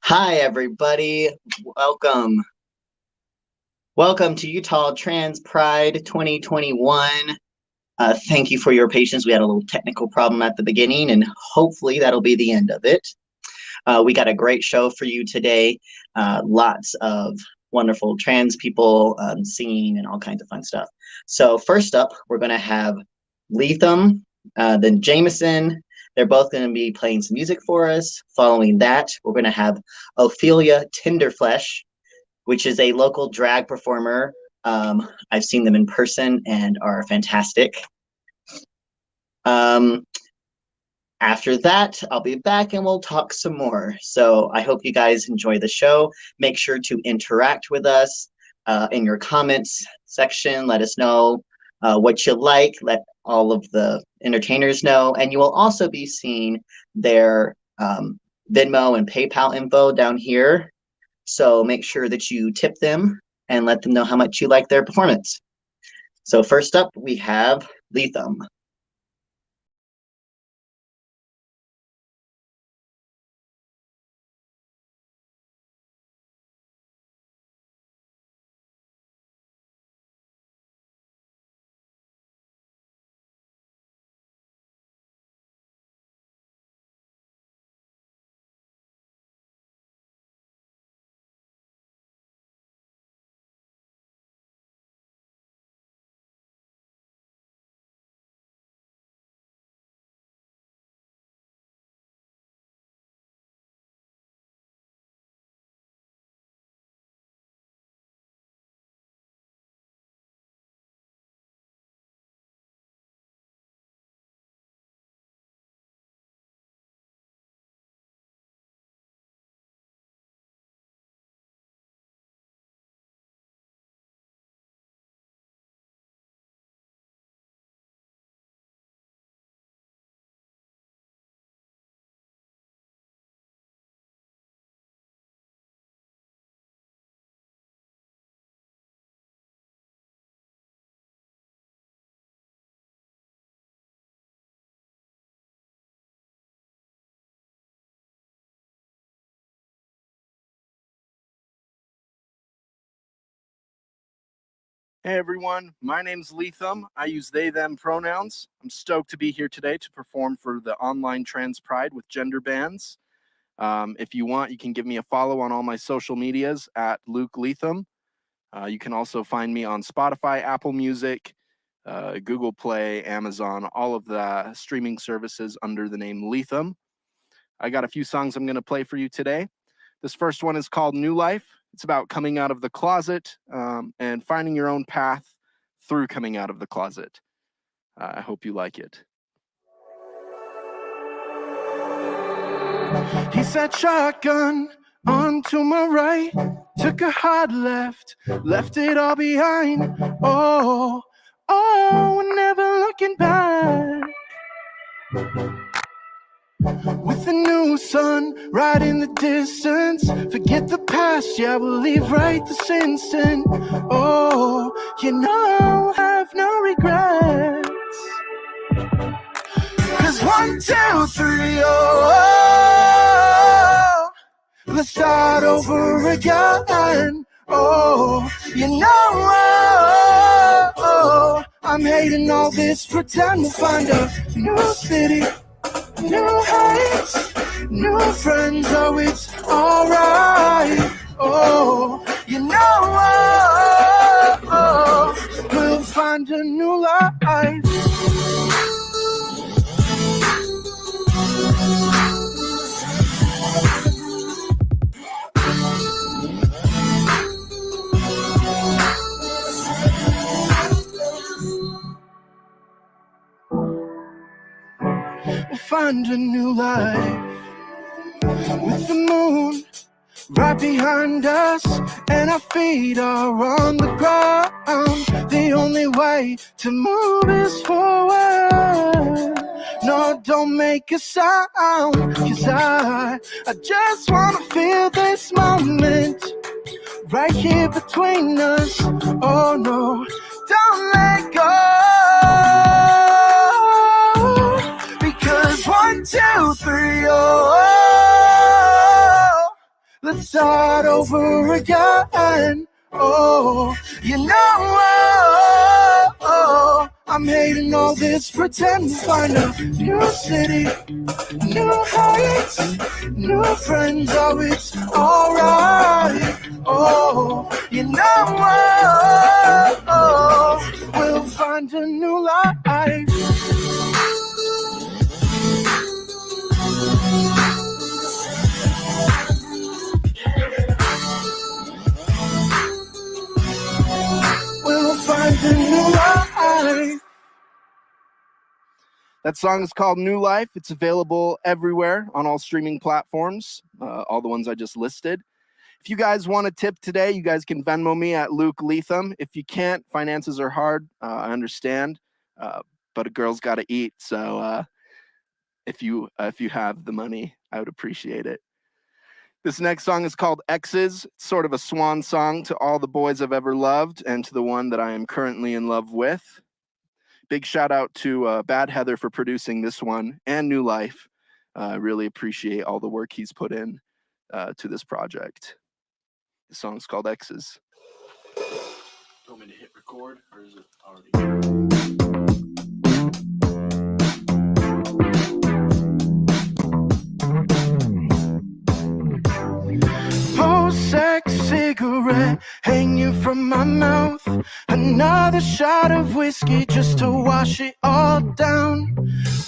Hi, everybody. Welcome. Welcome to Utah Trans Pride 2021. Thank you for your patience. We had a little technical problem at the beginning, and hopefully that'll be the end of it. We got a great show for you today. Lots of wonderful trans people singing and all kinds of fun stuff. So first up, we're going to have Lethem, then Jameson. They're both going to be playing some music for us. Following that, we're going to have Ophelia Tenderflesh, which is a local drag performer. I've seen them in person and are fantastic. After that, I'll be back and we'll talk some more. So I hope you guys enjoy the show. Make sure to interact with us in your comments section. Let us know what you like. Let all of the entertainers know. And you will also be seeing their Venmo and PayPal info down here. So make sure that you tip them and let them know how much you like their performance. So first up, we have Lethem. Hey everyone, my name's Lethem. I use they, them pronouns. I'm stoked to be here today to perform for the online Trans Pride with Genderbands. If you want, you can give me a follow on all my social medias at Luke Lethem. You can also find me on Spotify, Apple Music, Google Play, Amazon, all of the streaming services under the name Lethem. I got a few songs I'm going to play for you today. This first one is called New Life. It's about coming out of the closet and finding your own path through coming out of the closet. I hope you like it. He said shotgun onto my right, took a hard left, left it all behind. Oh, never looking back. With the new sun right in the distance, forget the past, yeah, we'll leave right this instant. Oh, you know, have no regrets. 'Cause 1, 2, 3, oh, let's start over again. Oh, you know, I'm hating all this pretend. We'll find a new city, new heights, new friends, oh, it's alright. Oh, you know, we'll find a new life. We'll find a new life. With the moon right behind us and our feet are on the ground, the only way to move is forward. No, don't make a sound, 'cause I just wanna feel this moment right here between us. Oh no, don't let go, because 1, 2, 3, oh, start over again. Oh, you know, I'm hating all this pretend. Find a new city, new heights, new friends. Oh, it's alright. Oh, you know, we'll find a new life. We'll find a new life. That song is called New Life. It's available everywhere on all streaming platforms, all the ones I just listed. If you guys want a tip today, you guys can Venmo me at Luke Leatham. If you can't, finances are hard. I understand, but a girl's got to eat. So if you have the money, I would appreciate it. This next song is called Exes. It's sort of a swan song to all the boys I've ever loved and to the one that I am currently in love with. Big shout out to Bad Heather for producing this one and New Life. I really appreciate all the work he's put in to this project. The song's called Exes. Do you want me to hit record or is it already? Sex cigarette hanging from my mouth. Another shot of whiskey just to wash it all down.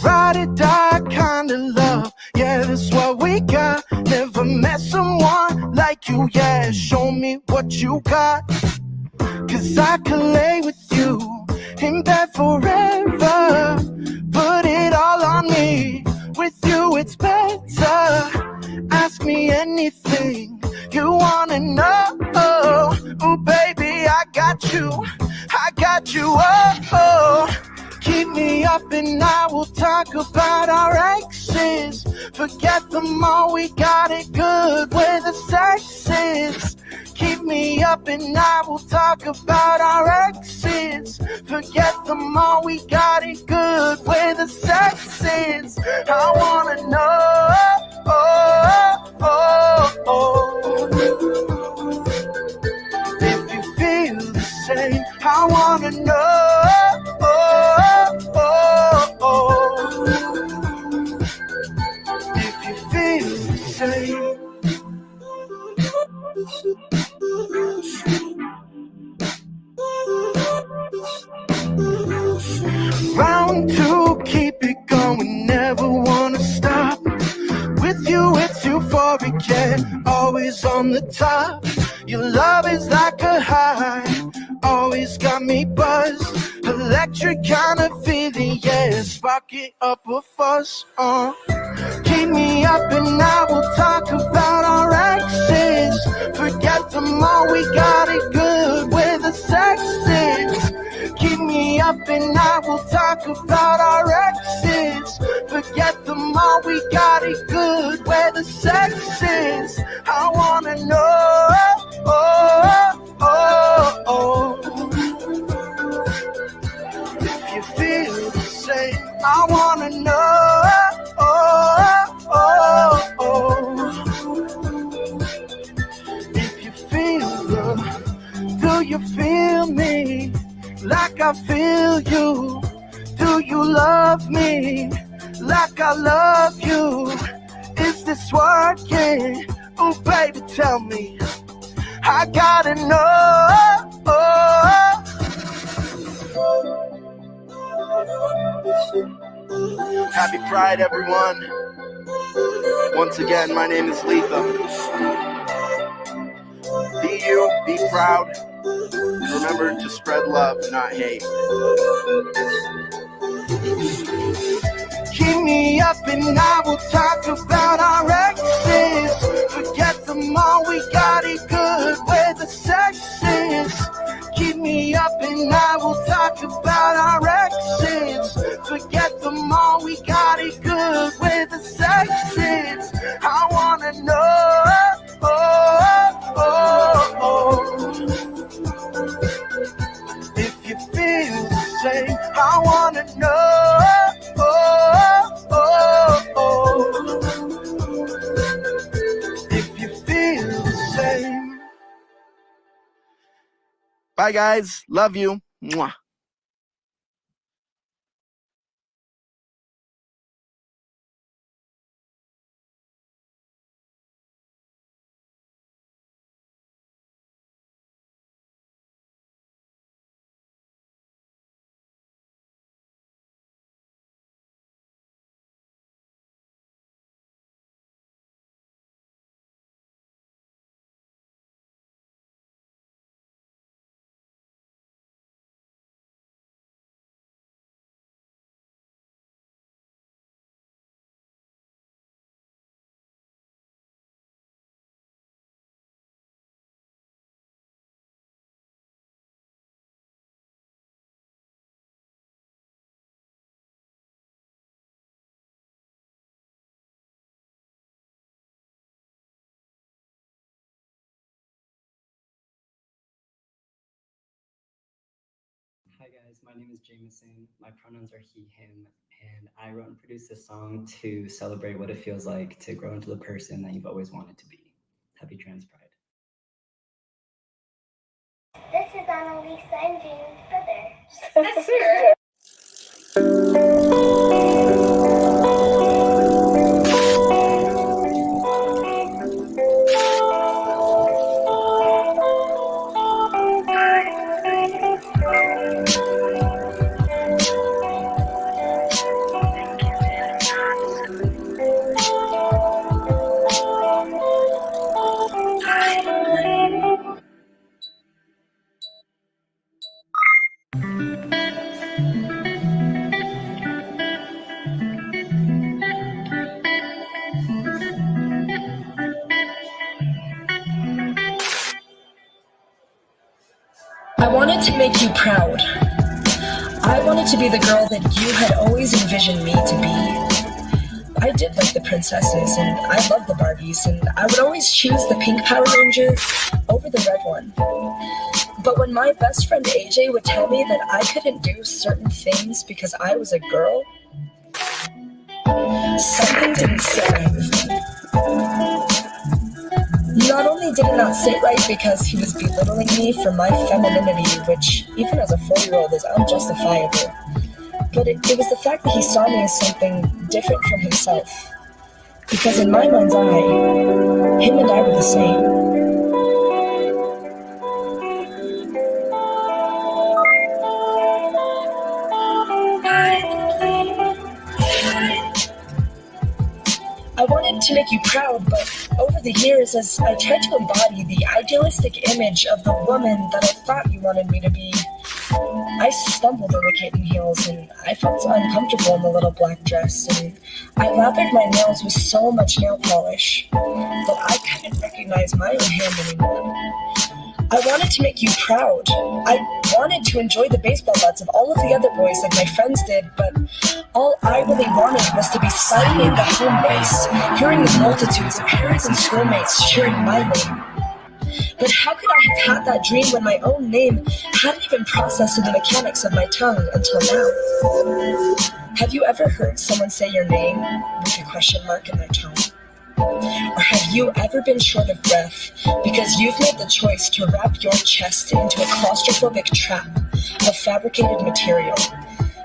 Ride or die kind of love, yeah, that's what we got. Never met someone like you, yeah. Show me what you got, 'cause I could lay with you in bed forever. Put it all on me, with you it's better. Ask me anything you wanna know. Oh, baby, I got you, oh. Keep me up and I will talk about our exes. Forget them all, we got it good where the sex is. Keep me up and I will talk about our exes. Forget them all, we got it good where the sex is. I wanna know, if you feel the same. I wanna know, if you feel the same. Round two, keep it going, never wanna stop. With you it's euphoric, yeah, always on the top. Your love is like a high, always got me buzzed. Electric kind of feeling, yeah, spark it up a fuss. Keep me up and I will talk about our exes. Forget them all, we got it good where the sex is. Keep me up and I will talk about our exes. Forget them all, we got it good where the sex is. I wanna know, if you feel the same. I wanna know, if you feel love. Do you feel me like I feel you? Do you love me like I love you? Is this working? Oh, baby, tell me. I gotta know. Happy Pride, everyone. Once again, my name is Leatham. Be you, be proud. Remember to spread love, not hate. Keep me up and I will talk about our exes. Forget them all, we got it good where the sex is. Keep me up and I will talk about our exes. Forget them all, we got it good where the sex is. I wanna know, if you feel the same. I wanna know, if you feel the Bye, guys. Love you. Mwah. Hi guys, my name is Jameson. My pronouns are he, him, and I wrote and produced this song to celebrate what it feels like to grow into the person that you've always wanted to be. Happy Trans Pride. This is Annalisa and Jane's brother. I wanted to make you proud. I wanted to be the girl that you had always envisioned me to be. I did like the princesses, and I loved the Barbies, and I would always choose the pink Power Ranger over the red one. But when my best friend AJ would tell me that I couldn't do certain things because I was a girl, something didn't sit right with me. Not only did it not sit right because he was belittling me for my femininity, which even as a 4-year-old is unjustifiable, but it was the fact that he saw me as something different from himself. Because in my mind's eye, him and I were the same. I wanted to make you proud, but over the years, as I tried to embody the idealistic image of the woman that I thought you wanted me to be, I stumbled over kitten heels, and I felt uncomfortable in the little black dress, and I lathered my nails with so much nail polish that I couldn't recognize my own hand anymore. I wanted to make you proud. I wanted to enjoy the baseball bats of all of the other boys like my friends did, but all I really wanted was to be sliding into home base, hearing the multitudes of parents and schoolmates cheering my name. But how could I have had that dream when my own name hadn't even processed through the mechanics of my tongue until now? Have you ever heard someone say your name with a question mark in their tone? Or have you ever been short of breath because you've made the choice to wrap your chest into a claustrophobic trap of fabricated material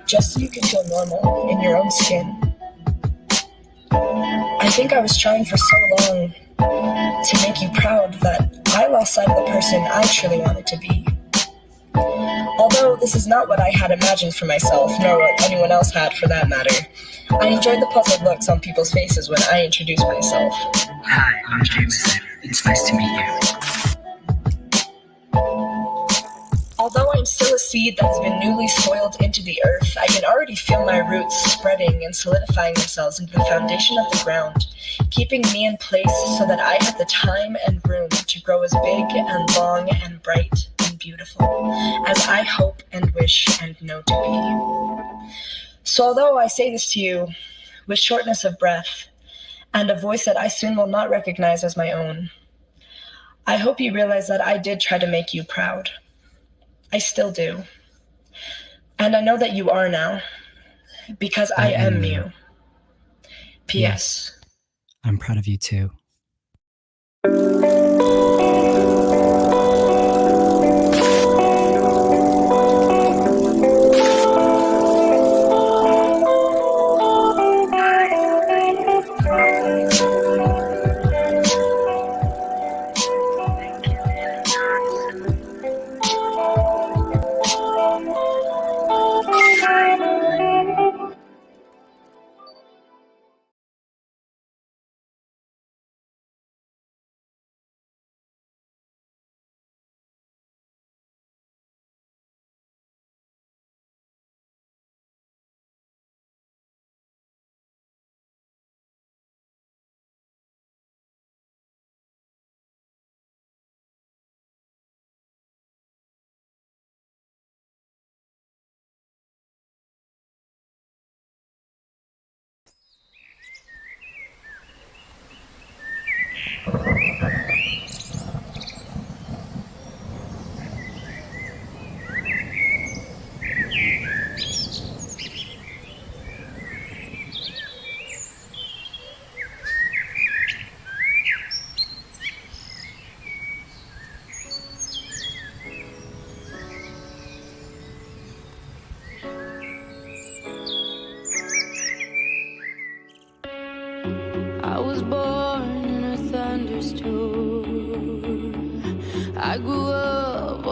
just so you can feel normal in your own skin? I think I was trying for so long to make you proud that I lost sight of the person I truly wanted to be. Although this is not what I had imagined for myself, nor what anyone else had for that matter, I enjoyed the puzzled looks on people's faces when I introduced myself. Hi, I'm Jameson. It's nice to meet you. Although I'm still a seed that has been newly soiled into the earth, I can already feel my roots spreading and solidifying themselves into the foundation of the ground, keeping me in place so that I have the time and room to grow as big and long and bright and beautiful as I hope and wish and know to be. So although I say this to you with shortness of breath and a voice that I soon will not recognize as my own, I hope you realize that I did try to make you proud. I still do. And I know that you are now, because I am you. P.S. I'm proud of you too.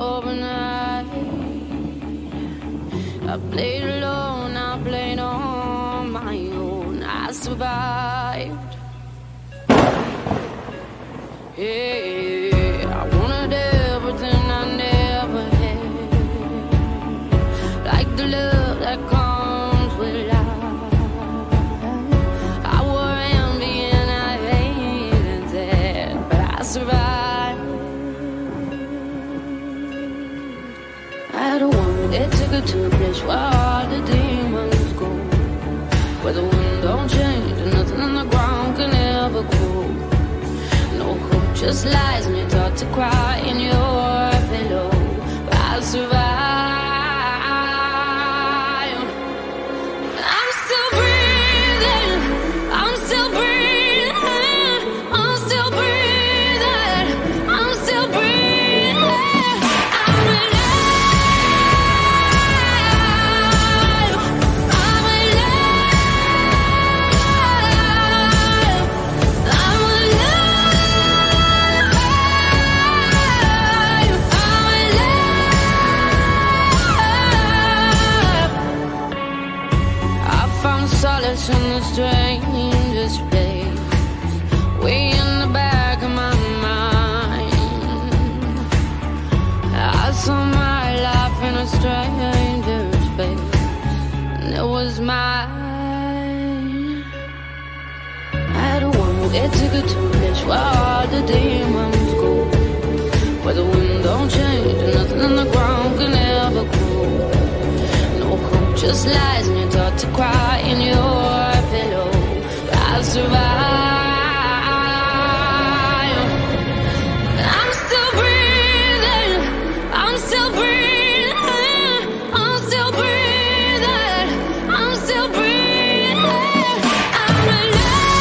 overnight. I played alone, I played on my own. I survived. Yeah, I wanted everything I never had, like the love that comes with life. I wore envy and I hated that, but I survived. I had a woman that took her to a place where all the demons go, where the wind don't change and nothing on the ground can ever grow. No hope, just lies, and you're taught to cry in your pillow. But I survived. I'm still breathing. I'm still breathing. I'm still breathing. I'm still breathing. I'm alive. I'm alive. I'm solace in the strangest place, way in the back of my mind. I saw my life in a stranger's face, and it was mine. I had a woman that took her to a place where all the demons go, where the wind don't change and nothing on the ground can ever grow. No hope, just lies, and you're taught to cry in your pillow. I survive. I'm still breathing. I'm still breathing. I'm still breathing. I'm still breathing. I'm alive.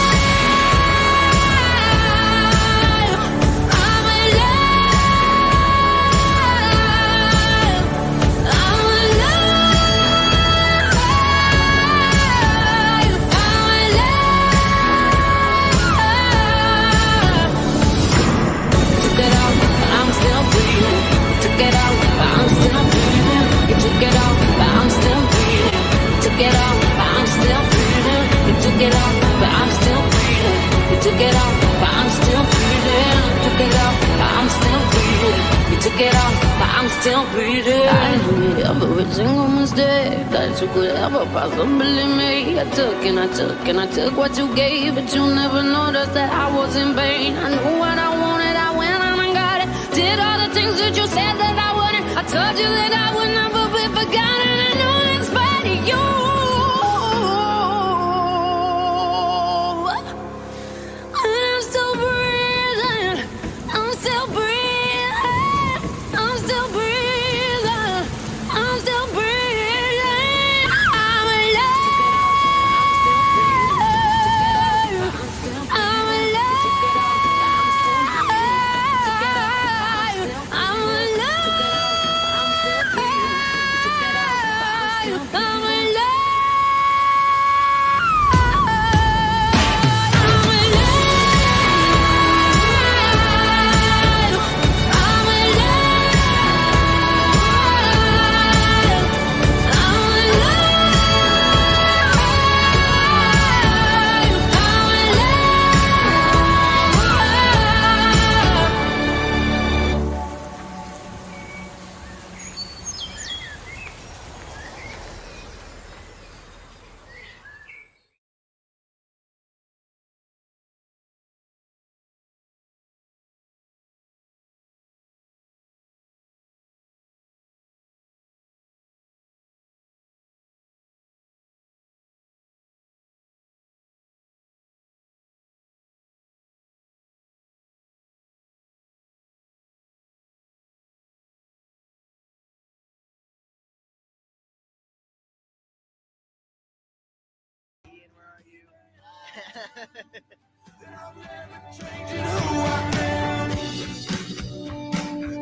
I'm alive. I'm took it off, but I'm still breathing. Took it off, but I'm still breathing. You took it off, but I'm still breathing. I made every single mistake that you could ever possibly make. I took and I took and I took what you gave, but you never noticed that I was in vain. I knew what I wanted, I went on and got it. Did all the things that you said that I wouldn't. I told you that I would never be forgotten. I knew in spite of you.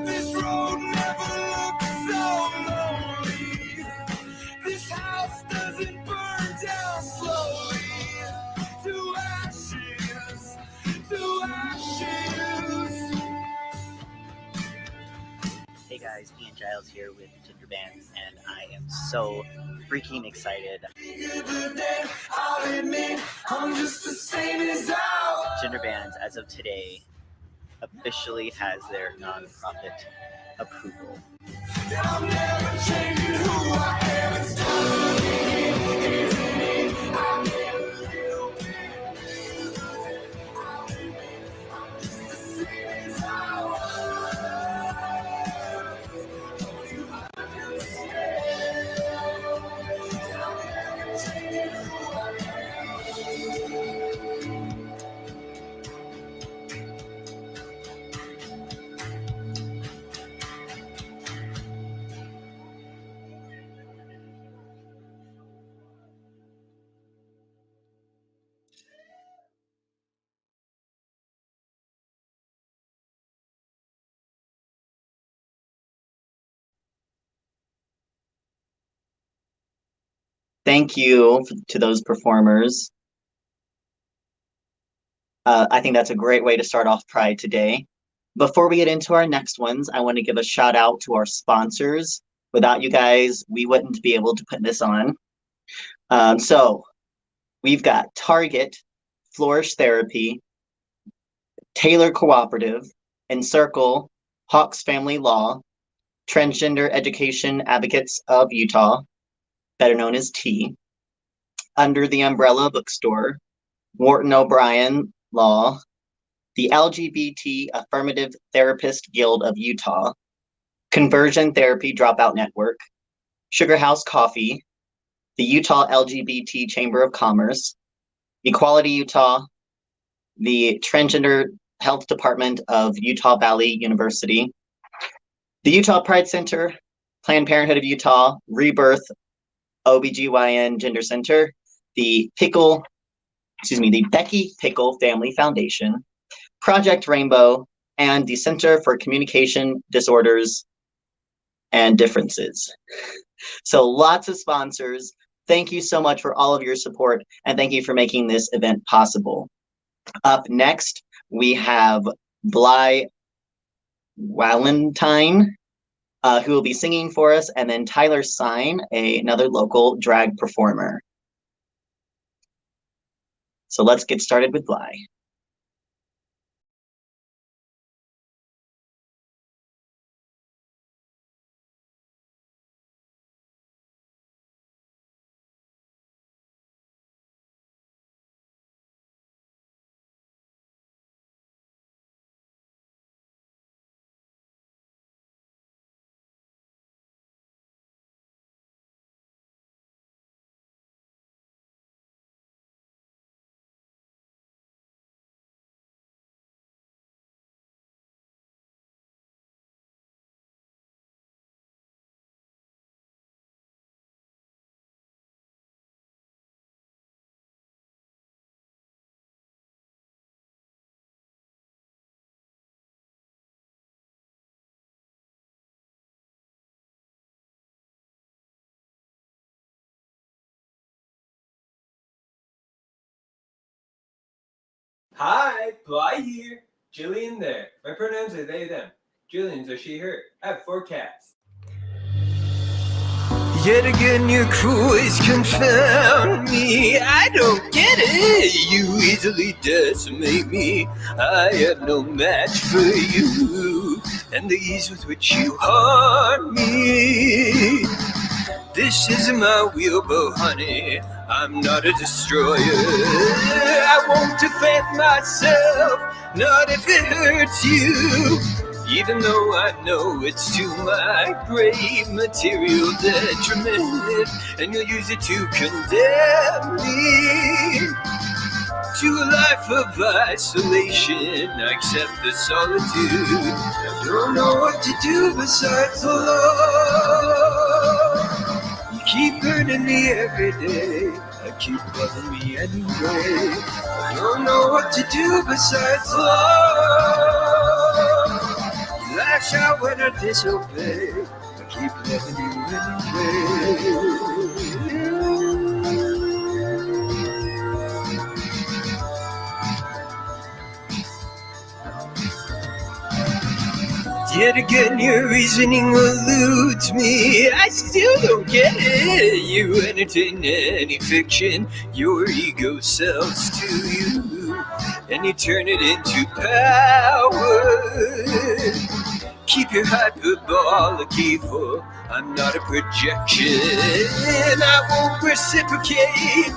This road never looks so lonely. This house doesn't burn down slowly. To ashes, to ashes. Hey guys, Ian Giles here with Genderbands, and I am so freaking excited. Genderbands, as of today, officially has their nonprofit approval. I'm never changing who I am. It's Thank you to those performers. I think that's a great way to start off Pride today. Before we get into our next ones, I want to give a shout out to our sponsors. Without you guys, we wouldn't be able to put this on. So we've got Target, Flourish Therapy, Taylor Cooperative, Encircle, Hawks Family Law, Transgender Education Advocates of Utah, better known as T, Under the Umbrella Bookstore, Wharton O'Brien Law, the LGBT Affirmative Therapist Guild of Utah, Conversion Therapy Dropout Network, Sugar House Coffee, the Utah LGBT Chamber of Commerce, Equality Utah, the Transgender Health Department of Utah Valley University, the Utah Pride Center, Planned Parenthood of Utah, Rebirth, OBGYN Gender Center, the Becky Pickle Family Foundation, Project Rainbow, and the Center for Communication Disorders and Differences. So lots of sponsors. Thank you so much for all of your support, and thank you for making this event possible. Up next, we have Bly Walentine, who will be singing for us, and then Tyler Sine, another local drag performer. So let's get started with Bly. Hi, Bly here. Jillian there. My pronouns are they, them. Jillian's are she, her. I have 4 cats. Yet again your cruelties confound me. I don't get it. You easily decimate me. I have no match for you. And the ease with which you harm me. This isn't my wheelboat, honey. I'm not a destroyer. I won't defend myself, not if it hurts you. Even though I know it's to my great material detriment, and you'll use it to condemn me to a life of isolation. I accept the solitude. I don't know what to do besides love. You keep hurting me every day. I keep loving me anyway. I don't know what to do besides love. You lash out when I disobey. I keep loving you anyway. Yet again your reasoning eludes me. I still don't get it. You entertain any fiction your ego sells to you, and you turn it into power. Keep your hyperbolic evil. I'm not a projection. I won't reciprocate.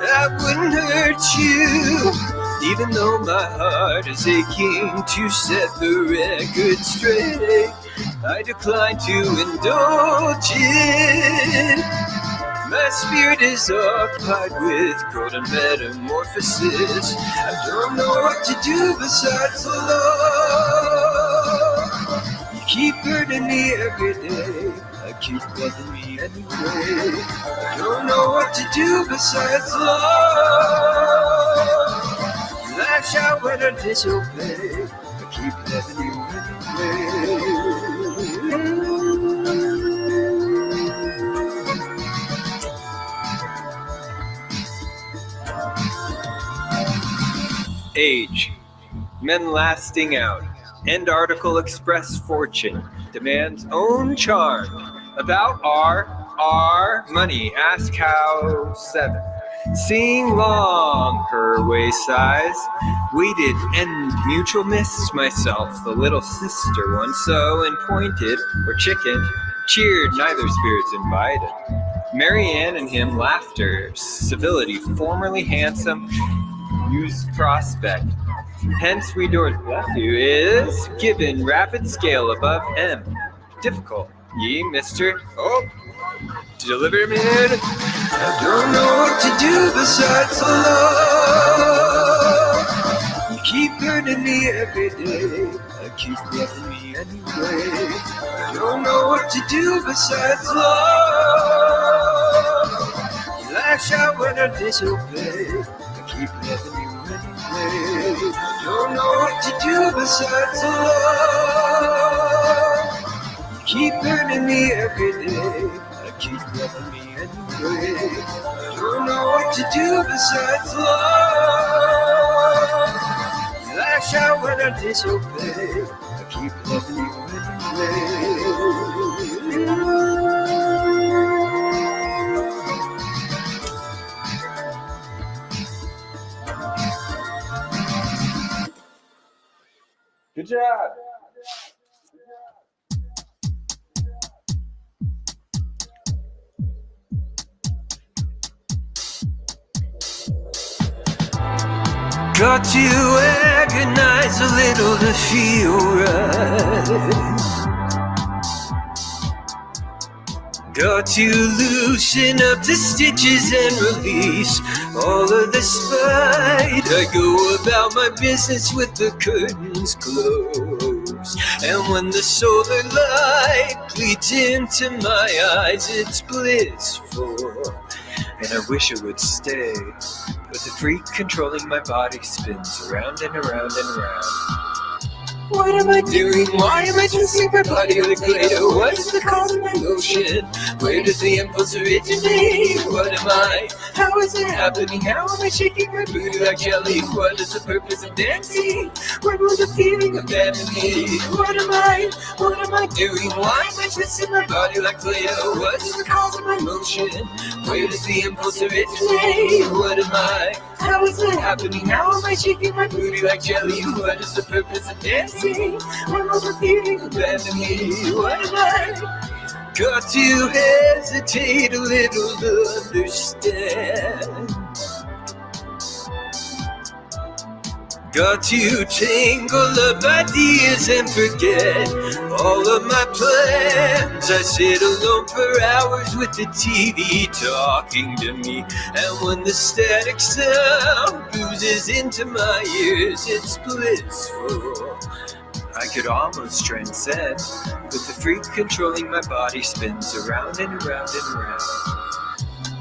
I wouldn't hurt you, even though my heart is aching to set the record straight. I decline to indulge it. My spirit is occupied with growth and metamorphosis. I don't know what to do besides love. You keep hurting me every day. I keep loving me anyway. I don't know what to do besides love. Lash out when I disobey. I keep loving you anyway. Age. Men lasting out. End article express fortune. Demands own charm. About our money. Ask how 7. Seeing long her waist size, waited and mutual missed myself, the little sister once so, and pointed, or chicken, cheered, neither spirits invited. Marianne and him laughter, civility, formerly handsome, used prospect. Hence we doors bless you is given rapid scale above M. Difficult, ye Mr. Oh, deliver me. I don't know what to do besides love. You keep hurting me every day. I keep loving me anyway. I don't know what to do besides love. You lash out when I disobey. I keep loving you anyway. I don't know what to do besides love. You keep hurting me every day. I keep loving me anyway. I don't know what to do besides love. You lash out when I disobey. I keep loving you anyway. Good job. Got to agonize a little to feel right. Got to loosen up the stitches and release all of the spite. I go about my business with the curtains closed, and when the solar light bleeds into my eyes, it's blissful, and I wish it would stay. But the freak controlling my body spins around and around and around. What am I doing? Why am I twisting my body like Play-Doh? What is the cause of my motion? Where does the impulse originate? What am I? How is it happening? How am I shaking my booty like jelly? What is the purpose of dancing? When will the feeling abandon me? What am I? What am I doing? Why am I twisting my body like Play-Doh? What is the cause of my motion? Where does the impulse originate? What am I? How is it happening? How am I shaking my booty like jelly? What is the purpose of dancing? When will the feeling abandon me? What am I? Got to hesitate a little to understand. Got to tangle up ideas and forget all of my plans. I sit alone for hours with the TV talking to me, and when the static sound oozes into my ears, it's blissful. I could almost transcend, but the freak controlling my body spins around and around and around.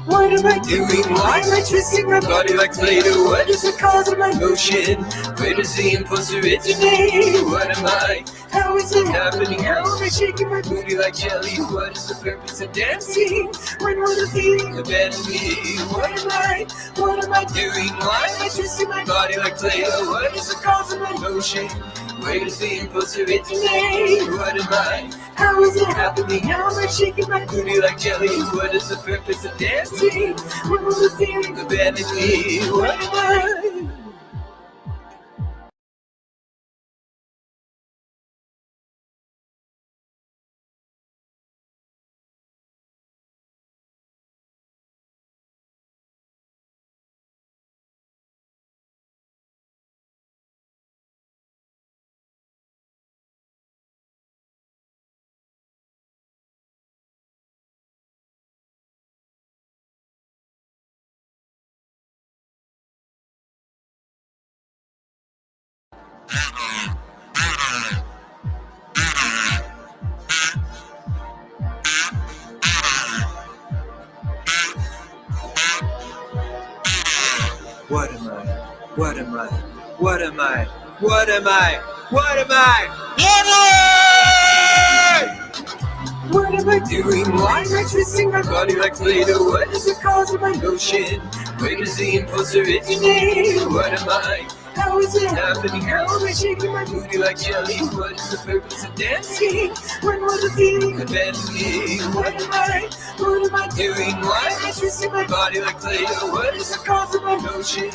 What am I doing? Why am I twisting my body like Play-Doh? What is the cause of my motion? Where does the impulse originate? What am I? How is it happening? How am I shaking my booty like jelly? What is the purpose of dancing? When will the feeling abandon me? What am I? What am I doing? Why am I twisting my body like Play-Doh? What is the cause of my motion? Greatest impulse originate. What am I? How is it happening? How am I shaking my booty like jelly? What is the purpose of dancing? When will the feeling abandon me? What am I? What am I? What am I? What am I? What am I? What am I? What am I? What am I doing? Why am I twisting my body like Play-Doh? What is the cause of my motion? Where does the impulse originate? What am I? How is it happening? How am I shaking my booty like jelly? What is the purpose of dancing? When will the feeling abandon me? What am I? What am I doing? Why am I twisting my body like Play-Doh? What is the cause of my motion?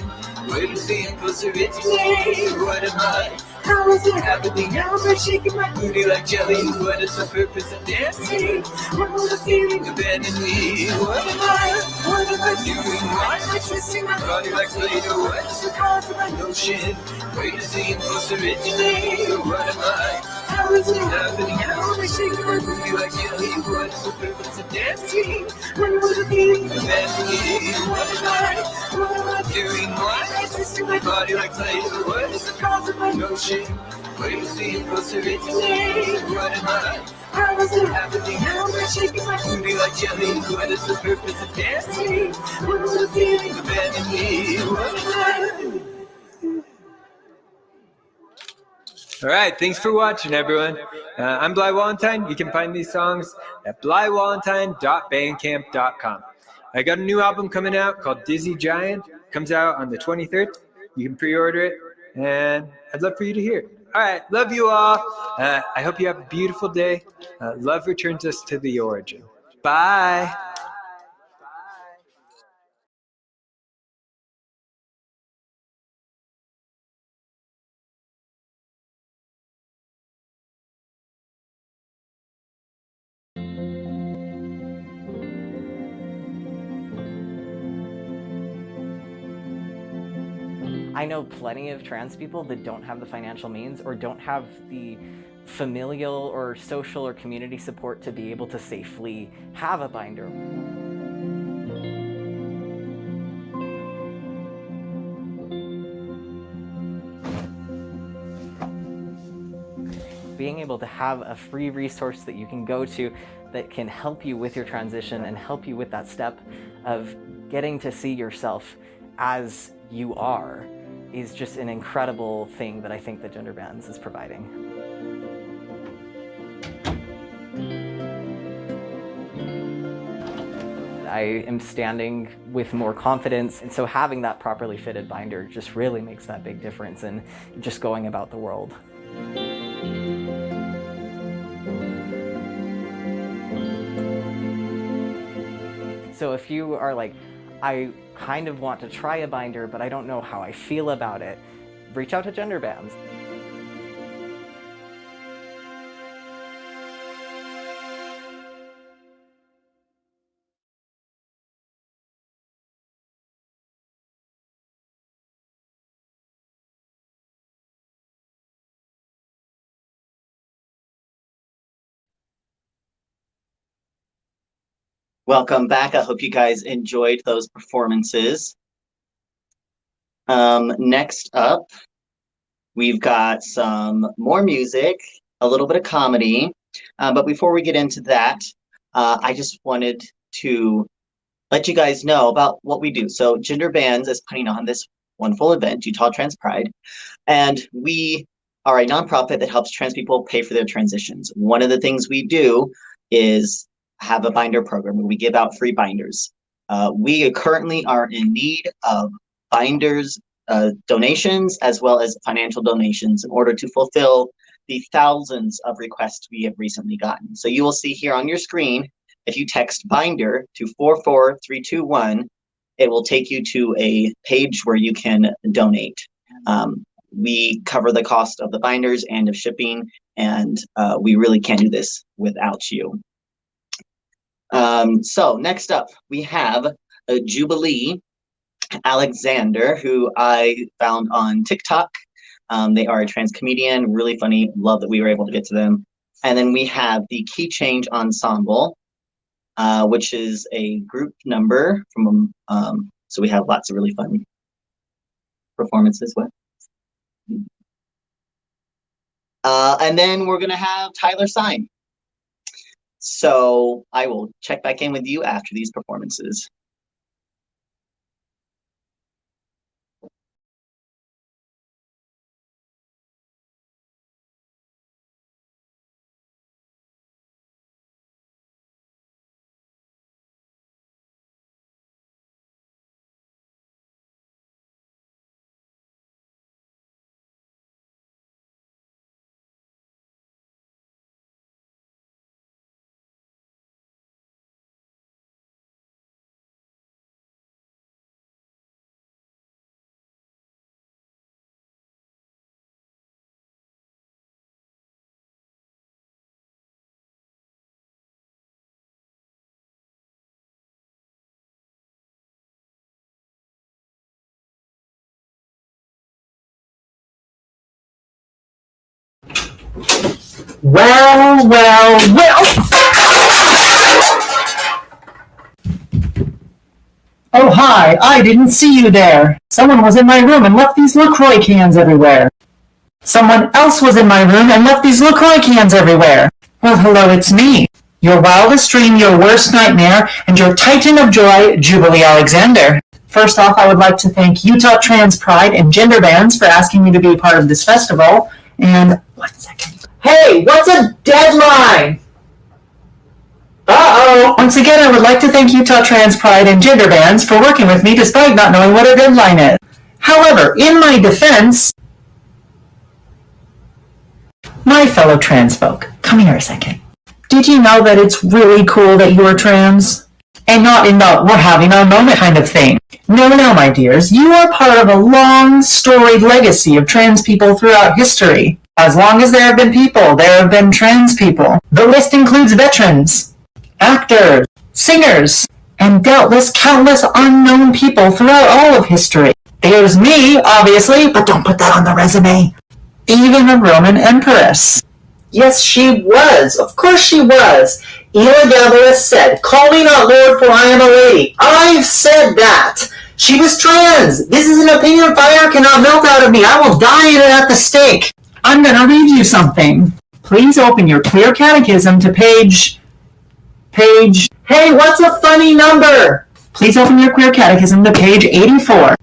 Where does the impulse originate? What am I? How is it happening? How am I shaking my booty like jelly? What is the purpose of dancing? When will the feeling abandon me? What am I? What am I doing? Why am I twisting my body like Play-Doh? What is the cause of my motion? Where does the impulse originate? What am I? How is it happening? How am I shaking my booty like jelly? What is the purpose of dancing? When will the feeling abandon me? What am I? What am I doing? Why am I twisting my body like Play-Doh? What is the cause of my motion? Where does the impulse originate? What am I? How is it happening? How am I shaking my booty like jelly? What is the purpose of dancing? When will the feeling abandon me? What am I? All right, thanks for watching, everyone. I'm Bly Valentine. You can find these songs at blyvalentine.bandcamp.com. I got a new album coming out called Dizzy Giant. Comes out on the 23rd. You can pre-order it, and I'd love for you to hear it. All right, love you all. I hope you have a beautiful day. Love returns us to the origin. Bye. I know plenty of trans people that don't have the financial means or don't have the familial or social or community support to be able to safely have a binder. Being able to have a free resource that you can go to that can help you with your transition and help you with that step of getting to see yourself as you are is just an incredible thing that I think that Genderbands is providing. I am standing with more confidence, and so having that properly fitted binder just really makes that big difference in just going about the world. So if you are like, I kind of want to try a binder, but I don't know how I feel about it, reach out to Genderbands. Welcome back. I hope you guys enjoyed those performances. Next up, we've got some more music, a little bit of comedy. But before we get into that, I just wanted to let you guys know about what we do. So Genderbands is putting on this wonderful event, Utah Trans Pride, and we are a nonprofit that helps trans people pay for their transitions. One of the things we do is have a binder program where we give out free binders. We currently are in need of binders donations as well as financial donations in order to fulfill the thousands of requests we have recently gotten. So you will see here on your screen, if you text binder to 44321, it will take you to a page where you can donate. We cover the cost of the binders and of shipping, and we really can't do this without you. So next up, we have Jubilee Alexander, who I found on TikTok. They are a trans comedian, really funny. Love that we were able to get to them. And then we have the Key Change Ensemble, which is a group number from, so we have lots of really fun performances with. And then we're gonna have Tyler Sign. So I will check back in with you after these performances. Well, well, well. Oh, hi, I didn't see you there. Someone was in my room and left these LaCroix cans everywhere. Someone else was in my room and left these LaCroix cans everywhere. Well, hello, it's me. Your wildest dream, your worst nightmare, and your titan of joy, Jubilee Alexander. First off, I would like to thank Utah Trans Pride and Genderbands for asking me to be a part of this festival. And, 1 second. Hey, what's a deadline? Uh-oh. Once again, I would like to thank Utah Trans Pride and Genderbands for working with me despite not knowing what a deadline is. However, in my defense, my fellow trans folk, come here a second. Did you know that it's really cool that you are trans? And not in the we're having our moment kind of thing. No, my dears, you are part of a long, storied legacy of trans people throughout history. As long as there have been people, there have been trans people. The list includes veterans, actors, singers, and doubtless countless unknown people throughout all of history. There's me, obviously, but don't put that on the resume. Even a Roman empress. Yes, she was. Of course she was. Elagabalus said, "Call me not Lord, for I am a lady." I've said that. She was trans. This is an opinion fire cannot melt out of me. I will die in it at the stake. I'm going to read you something. Please open your Queer Catechism to page... Hey, what's a funny number? Please open your Queer Catechism to page 84.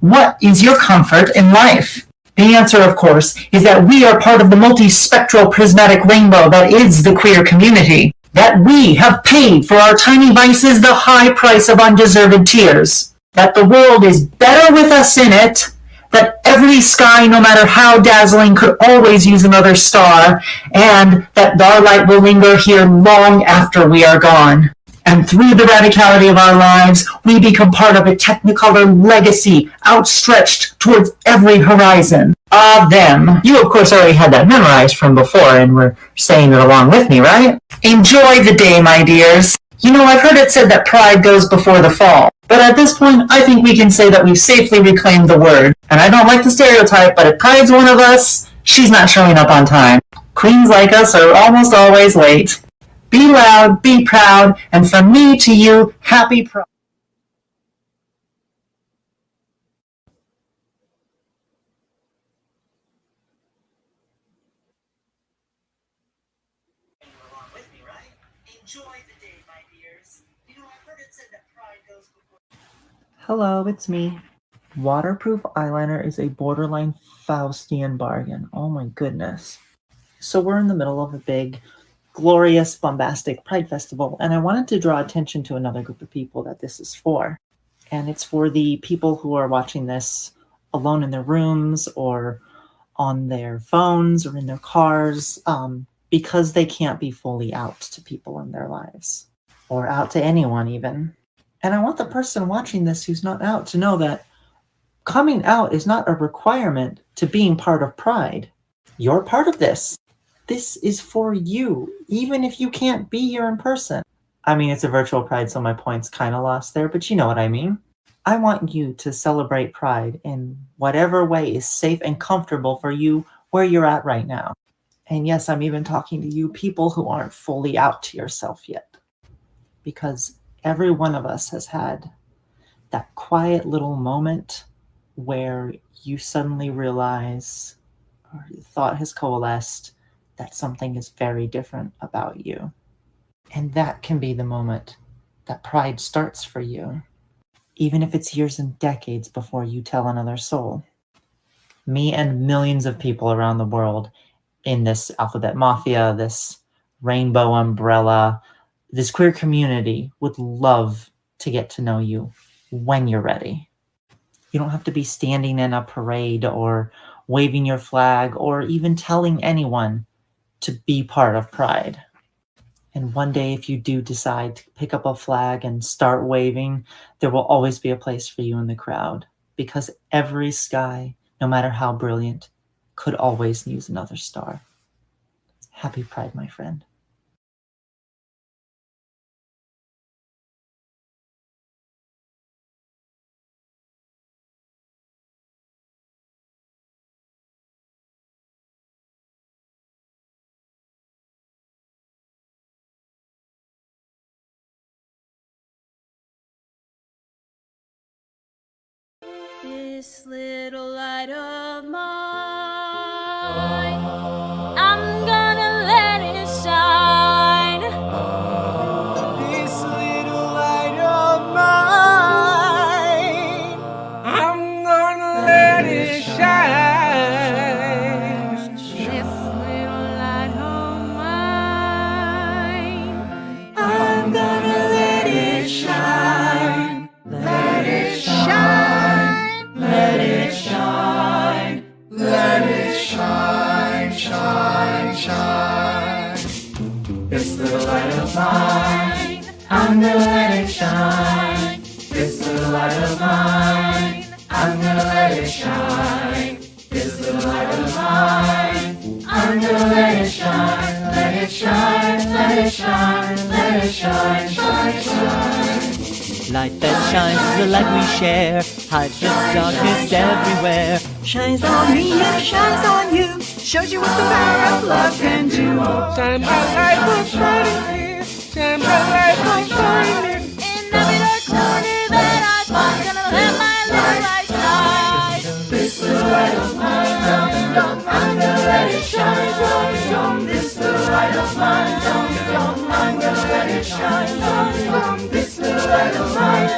What is your comfort in life? The answer, of course, is that we are part of the multispectral prismatic rainbow that is the queer community. That we have paid for our tiny vices the high price of undeserved tears. That the world is better with us in it. That every sky, no matter how dazzling, could always use another star. And that our light will linger here long after we are gone. And through the radicality of our lives, we become part of a technicolor legacy outstretched towards every horizon. Them. You, of course, already had that memorized from before and were saying it along with me, right? Enjoy the day, my dears. You know, I've heard it said that pride goes before the fall. But at this point, I think we can say that we've safely reclaimed the word. And I don't like the stereotype, but if Pride's one of us, she's not showing up on time. Queens like us are almost always late. Be loud, be proud, and from me to you, happy Pride. Hello, it's me. Waterproof eyeliner is a borderline Faustian bargain. Oh my goodness. So we're in the middle of a big, glorious, bombastic Pride Festival, and I wanted to draw attention to another group of people that this is for. And it's for the people who are watching this alone in their rooms or on their phones or in their cars, because they can't be fully out to people in their lives, or out to anyone even. And I want the person watching this who's not out to know that coming out is not a requirement to being part of Pride. You're part of this. This is for you, even if you can't be here in person. I mean, it's a virtual Pride, so my point's kind of lost there, but you know what I mean. I want you to celebrate Pride in whatever way is safe and comfortable for you where you're at right now. And yes, I'm even talking to you people who aren't fully out to yourself yet. Because every one of us has had that quiet little moment where you suddenly realize, or your thought has coalesced, that something is very different about you. And that can be the moment that Pride starts for you, even if it's years and decades before you tell another soul. Me and millions of people around the world in this alphabet mafia, this rainbow umbrella, this queer community would love to get to know you when you're ready. You don't have to be standing in a parade or waving your flag or even telling anyone to be part of Pride. And one day, if you do decide to pick up a flag and start waving, there will always be a place for you in the crowd, because every sky, no matter how brilliant, could always use another star. Happy Pride, my friend. This little light of mine, I'm gonna let it shine. This little light of mine, I'm gonna let it shine. This little light of mine, I'm gonna let it shine. Let it shine. Let it shine. Let it shine, shine, shine. This little light of mine, I'm gonna let it shine. This little light of mine, I'm gonna let it shine. This little light of mine, I'm gonna let it shine. Let it shine, let it shine, let it shine, shine, shine. Light that shines is the light we share, hides the darkness everywhere. Shines on me and shines on you, shows you what the power of love can do. Shine my light will shine in here, shine my light will shine in here. in every dark corner that I find, gonna let my little light shine. This little light of mine, I'm gonna let it shine, this little light of mine, I'm gonna let it shine, this little light of mine,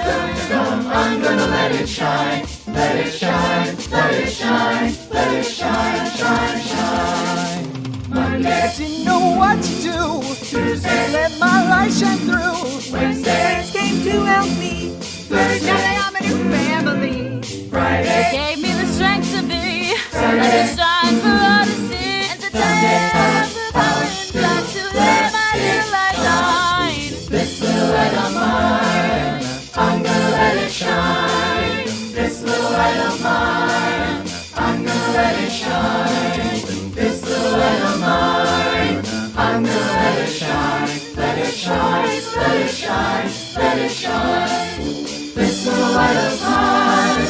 I'm gonna let it shine, let it shine, let it shine, let it shine, shine, shine. Monday, didn't know what to do. Tuesday, let my light shine through. Wednesday, came to help me. Thursday, I'm a new family. Friday, Gave me the strength to be, let it shine for all to see. And today I have the power inside to let my little light shine. this little light of mine, I'm gonna let it shine. This little light of mine, I'm gonna let it shine. This little light of mine, I'm gonna let it shine. Let it shine, let it shine, let it shine. This little light of mine,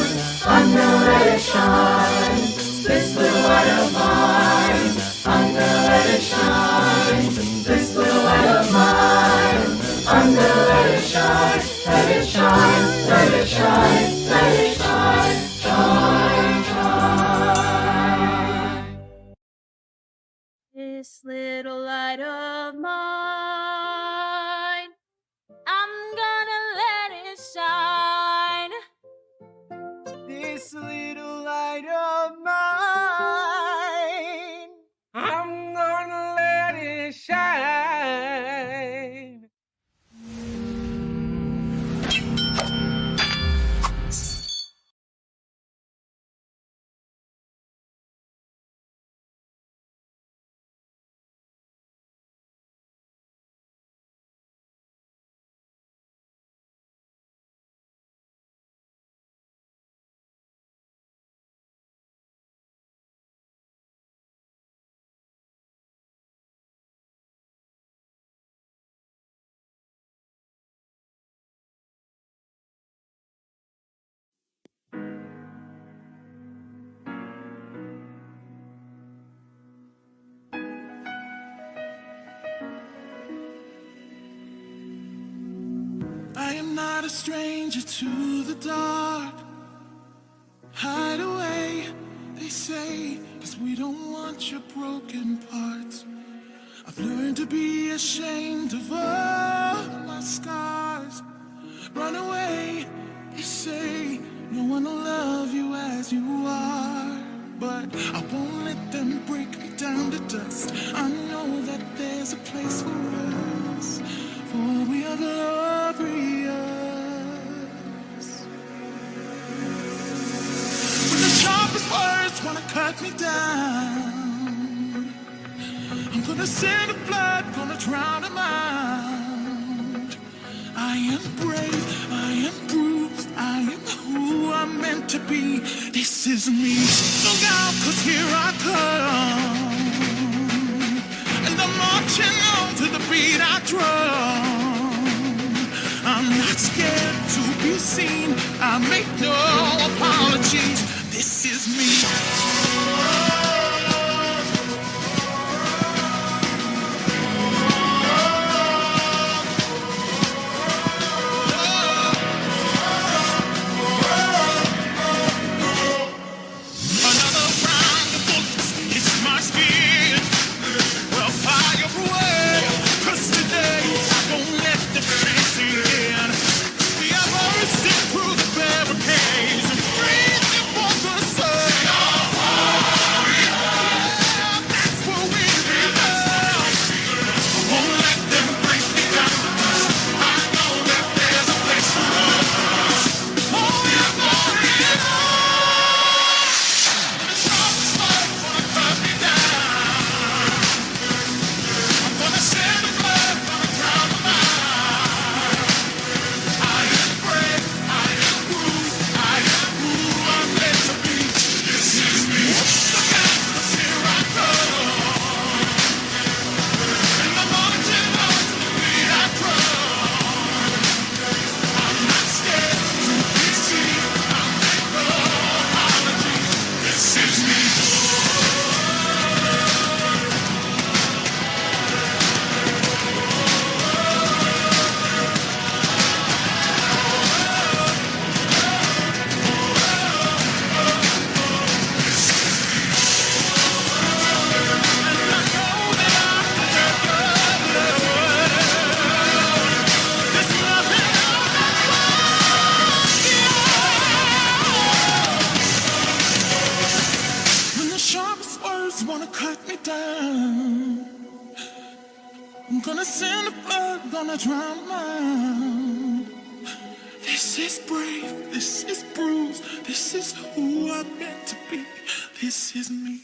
I'm gonna let it shine. This little light of mine, I'm gonna let it shine. This little light of mine, I'm gonna let it shine. Let it shine, let it shine, let it shine, shine, shine. This little light of mine, I'm gonna let not a stranger to the dark. Hide away, they say, 'cause we don't want your broken parts. I've learned to be ashamed of all my scars. Run away, they say, no one will love you as you are. But I won't let them break me down to dust. I know that there's a place for us, for we are glorious. When the sharpest words wanna cut me down, I'm gonna send a flood, gonna drown them out. I am brave, I am bruised, I am who I'm meant to be. This is me. Look out, 'cause here I come. And I'm marching on to the beat I drum. I'm not scared to be seen, I make no apologies. This is me. I'm gonna send a flood, gonna drown mine. This is brave, this is bruised, this is who I'm meant to be. This is me.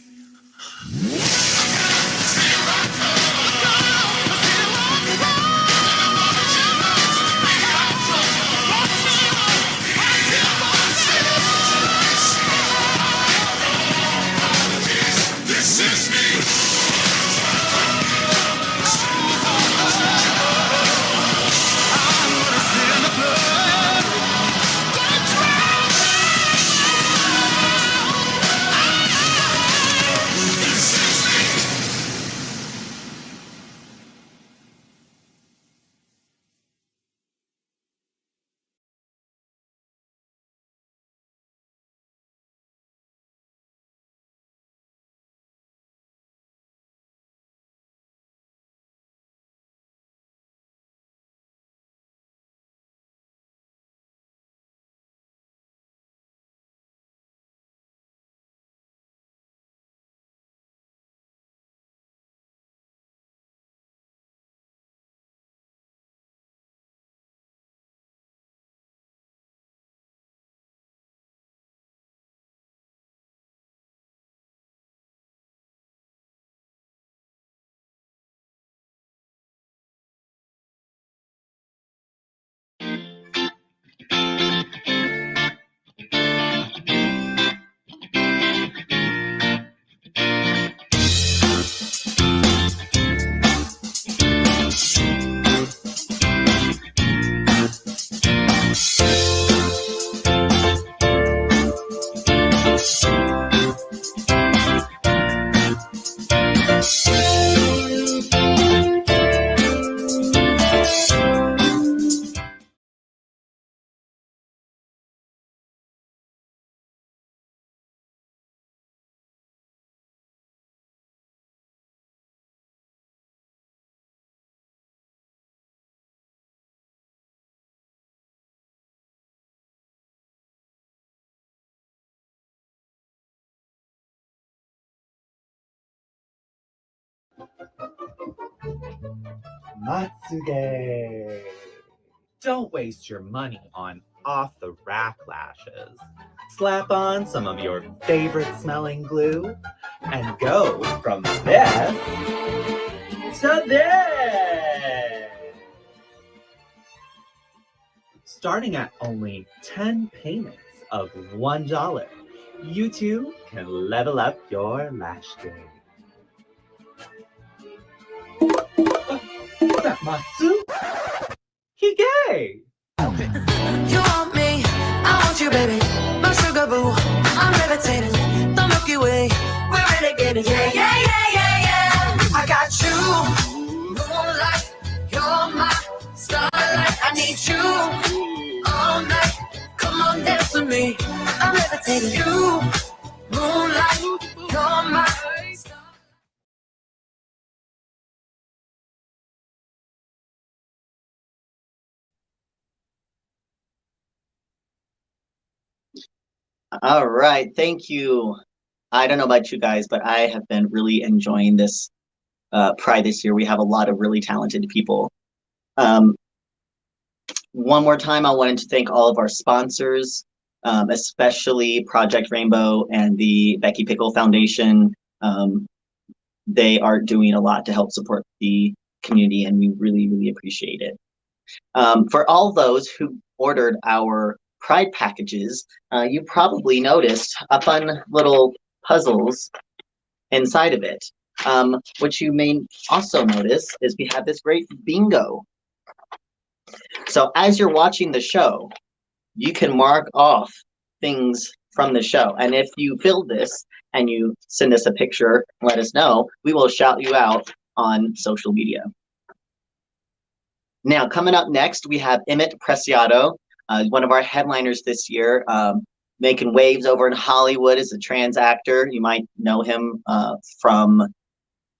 Matsuge. Don't waste your money on off-the-rack lashes. Slap on some of your favorite smelling glue and go from this to this. Starting at only 10 payments of $1, you too can level up your lash game. Is that Matsu? He gay! You want me, I want you, baby. My sugar boo, I'm levitating. The Milky Way, we're renegading. Yeah, yeah, yeah, yeah, yeah. I got you, moonlight. You're my starlight. I need you all night. Come on, dance with me. I'm levitating. You, moonlight. You're my starlight. All right, thank you. I don't know about you guys, but I have been really enjoying this Pride this year. We have a lot of really talented people. One more time, I wanted to thank all of our sponsors, especially Project Rainbow and the Becky Pickle Foundation. They are doing a lot to help support the community, and we really, really appreciate it. For all those who ordered our Pride packages, you probably noticed a fun little puzzles inside of it. What you may also notice is we have this great bingo. So as you're watching the show, you can mark off things from the show. And if you build this and you send us a picture, let us know, we will shout you out on social media. Now, coming up next, we have Emmett Preciado, one of our headliners this year, making waves over in Hollywood as a trans actor. You might know him from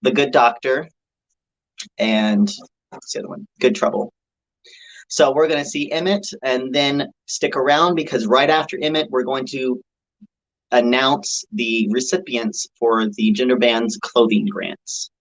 The Good Doctor and what's the other one? Good Trouble. So we're going to see Emmett, and then stick around because right after Emmett, we're going to announce the recipients for the Genderbands clothing grants.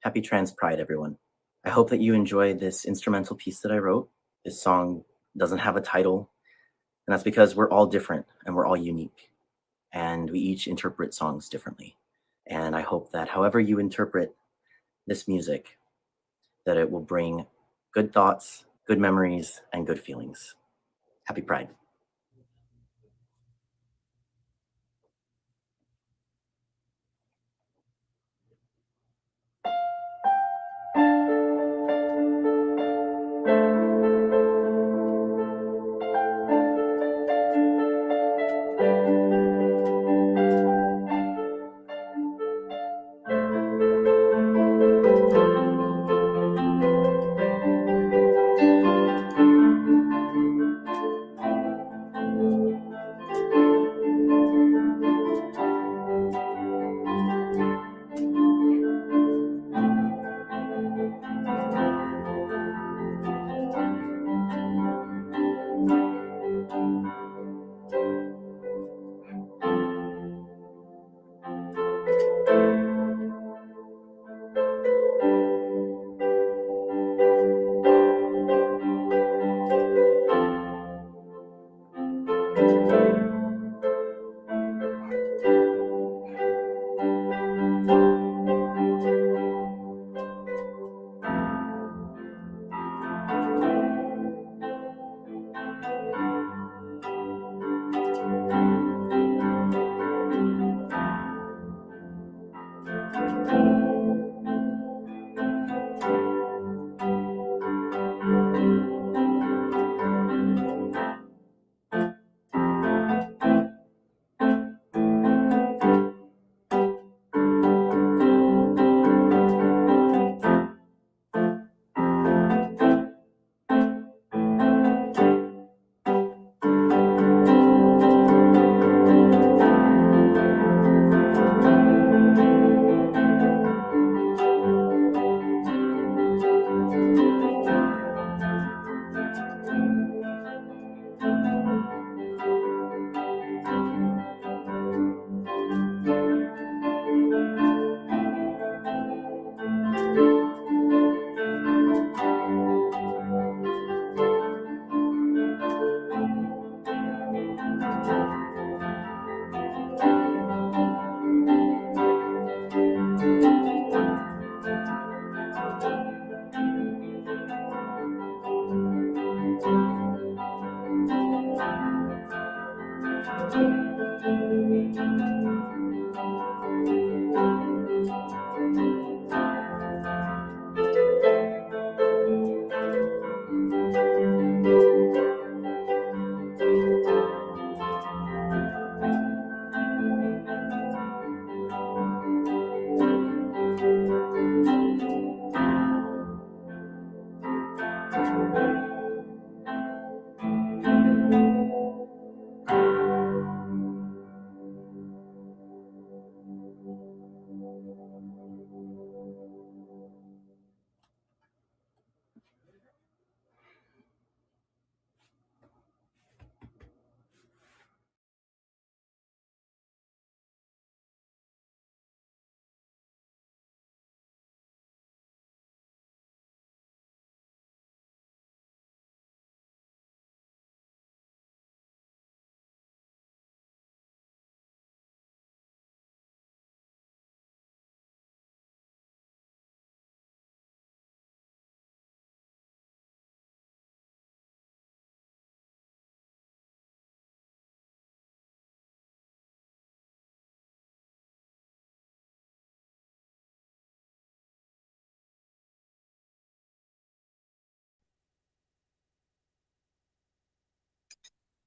Happy Trans Pride, everyone. I hope that you enjoy this instrumental piece that I wrote. This song doesn't have a title, and that's because we're all different and we're all unique, and we each interpret songs differently. And I hope that however you interpret this music, that it will bring good thoughts, good memories, and good feelings. Happy Pride.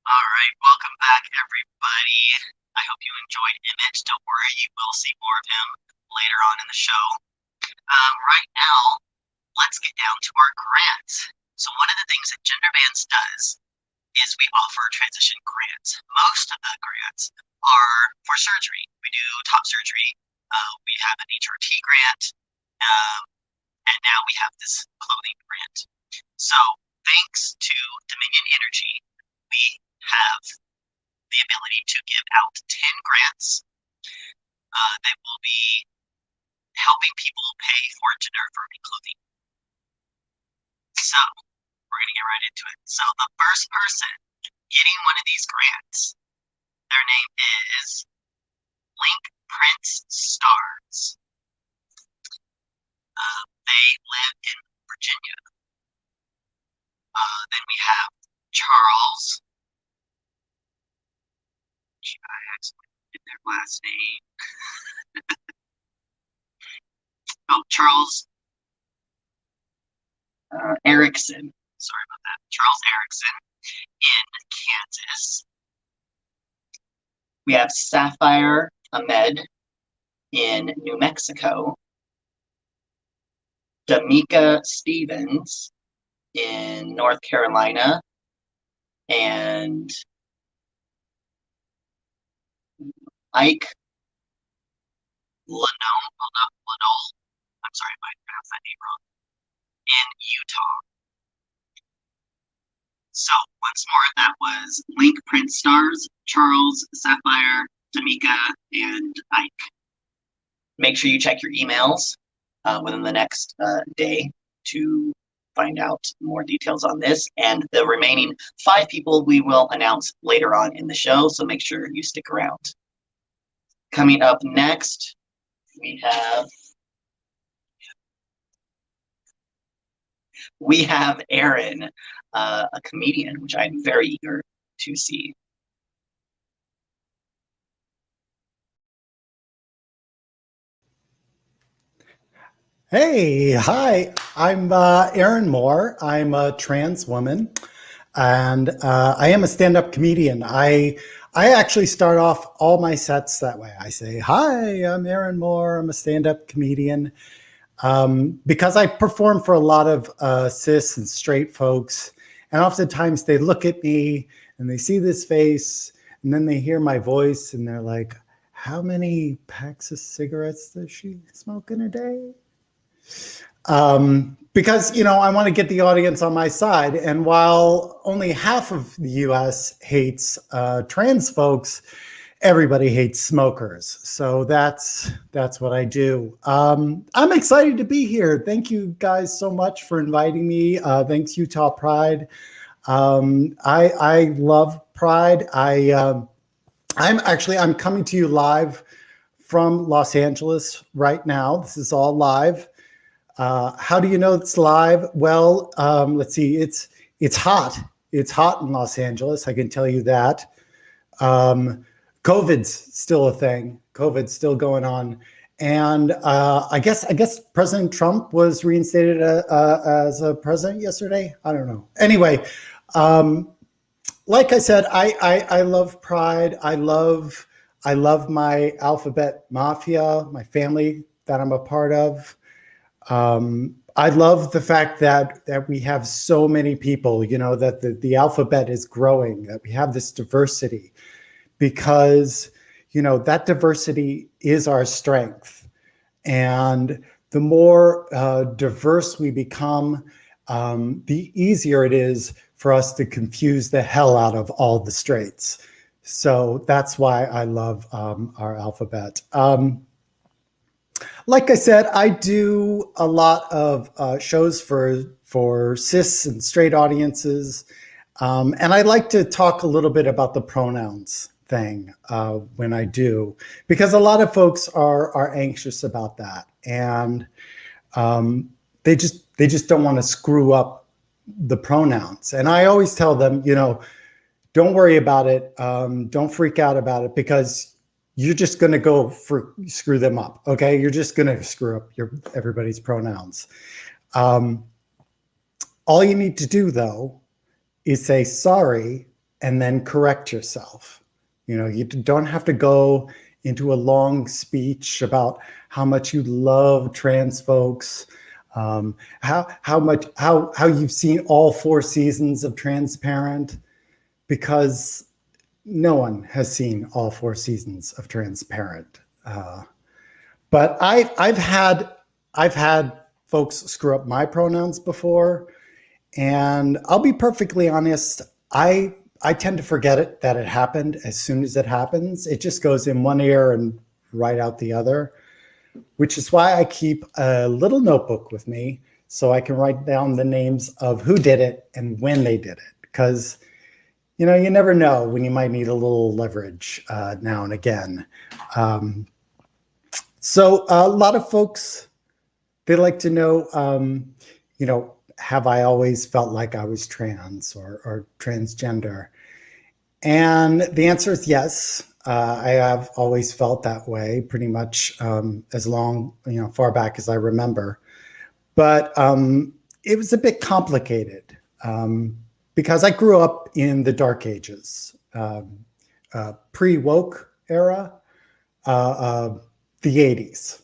All right, welcome back, everybody. I hope you enjoyed Image. Don't worry, you will see more of him later on in the show. Right now, let's get down to our grants. So one of the things that Genderbands does is we offer transition grants. Most of the grants are for surgery. We do top surgery. We have an HRT grant, and now we have this clothing grant. So thanks to Dominion Energy, we have the ability to give out 10 grants that will be helping people pay for gender-affirming clothing. So we're going to get right into it. So the first person getting one of these grants, their name is Link Prince Stars. They live in Virginia. Then we have Charles. I accidentally did their last name. Charles Erickson. Sorry about that. Charles Erickson in Kansas. We have Sapphire Ahmed in New Mexico. Damika Stevens in North Carolina. And Ike Lanol, I'm sorry if I pronounced that name wrong, in Utah. So once more, that was Link Prince Stars, Charles, Sapphire, Damika, and Ike. Make sure you check your emails within the next day to find out more details on this. And the remaining 5 people we will announce later on in the show, so make sure you stick around. Coming up next, we have Aaron, a comedian, which I'm very eager to see. Hey, hi, I'm Aaron Moore. I'm a trans woman, and I am a stand-up comedian. I actually start off all my sets that way. I say, hi, I'm Aaron Moore. I'm a stand-up comedian. Because I perform for a lot of cis and straight folks, and oftentimes they look at me and they see this face, and then they hear my voice, and they're like, how many packs of cigarettes does she smoke in a day? Because, I want to get the audience on my side. And while only half of the US hates trans folks, everybody hates smokers. So that's what I do. I'm excited to be here. Thank you guys so much for inviting me. Thanks, Utah Pride. I love Pride. I'm coming to you live from Los Angeles right now. This is all live. How do you know it's live? Well, let's see. It's hot. It's hot in Los Angeles. I can tell you that. COVID's still a thing. COVID's still going on, and I guess President Trump was reinstated as a president yesterday. I don't know. Anyway, like I said, I love Pride. I love my alphabet mafia, my family that I'm a part of. I love the fact that we have so many people, that the alphabet is growing, that we have this diversity, because, that diversity is our strength. And the more diverse we become, the easier it is for us to confuse the hell out of all the straights. So that's why I love our alphabet. Like I said, I do a lot of shows for cis and straight audiences. And I like to talk a little bit about the pronouns thing when I do, because a lot of folks are anxious about that. And they just don't want to screw up the pronouns. And I always tell them, don't worry about it. Don't freak out about it, because you're just going to screw them up. Okay. You're just going to screw up everybody's pronouns. All you need to do, though, is say sorry and then correct yourself. You don't have to go into a long speech about how much you love trans folks, how you've seen all 4 seasons of Transparent, because no one has seen all 4 seasons of Transparent. But I've had folks screw up my pronouns before, and I'll be perfectly honest. I tend to forget that it happened as soon as it happens. It just goes in one ear and right out the other, which is why I keep a little notebook with me so I can write down the names of who did it and when they did it. Because, you never know when you might need a little leverage now and again. So a lot of folks, they like to know, have I always felt like I was trans or transgender? And the answer is yes. I have always felt that way pretty much as long, far back as I remember. But it was a bit complicated because I grew up in the dark ages, pre-woke era, the 80s.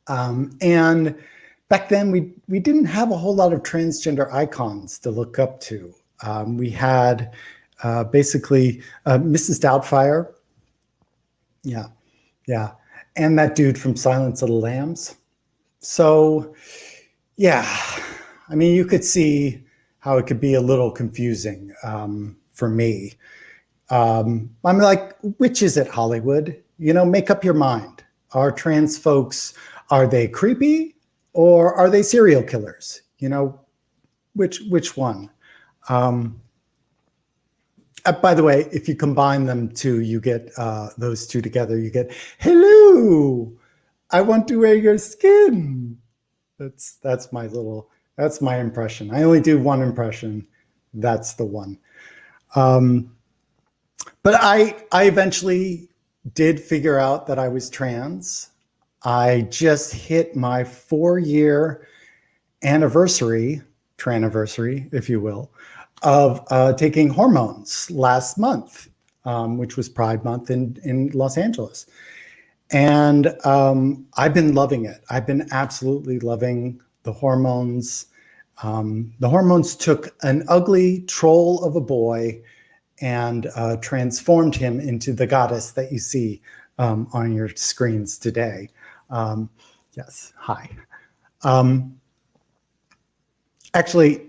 And back then we didn't have a whole lot of transgender icons to look up to. We had basically Mrs. Doubtfire. Yeah. And that dude from Silence of the Lambs. So, yeah, I mean, you could see how it could be a little confusing for me. I'm like, which is it, Hollywood? Make up your mind. Are trans folks, are they creepy or are they serial killers? Which one? By the way, if you combine them two, you get those two together, you get, hello, I want to wear your skin. That's my impression. I only do one impression. That's the one. But I eventually did figure out that I was trans. I just hit my 4-year anniversary, traniversary, if you will, of taking hormones last month, which was Pride Month in Los Angeles. And I've been loving it. I've been absolutely loving the hormones. The hormones took an ugly troll of a boy and transformed him into the goddess that you see on your screens today. Yes, hi. Actually,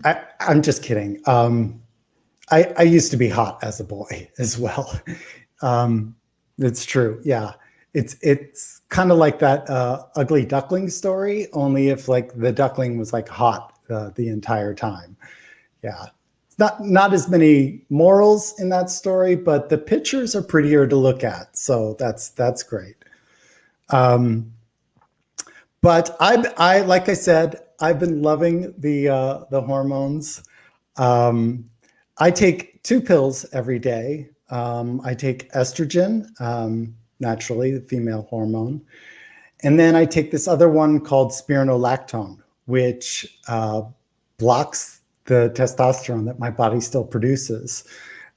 I'm just kidding. I used to be hot as a boy as well. It's true, yeah. It's kind of like that ugly duckling story, only if like the duckling was like hot the entire time. Yeah. Not as many morals in that story, but the pictures are prettier to look at. So that's great. But I like I said, I've been loving the hormones. I take 2 pills every day. I take estrogen, naturally, the female hormone. And then I take this other one called spironolactone, which blocks the testosterone that my body still produces.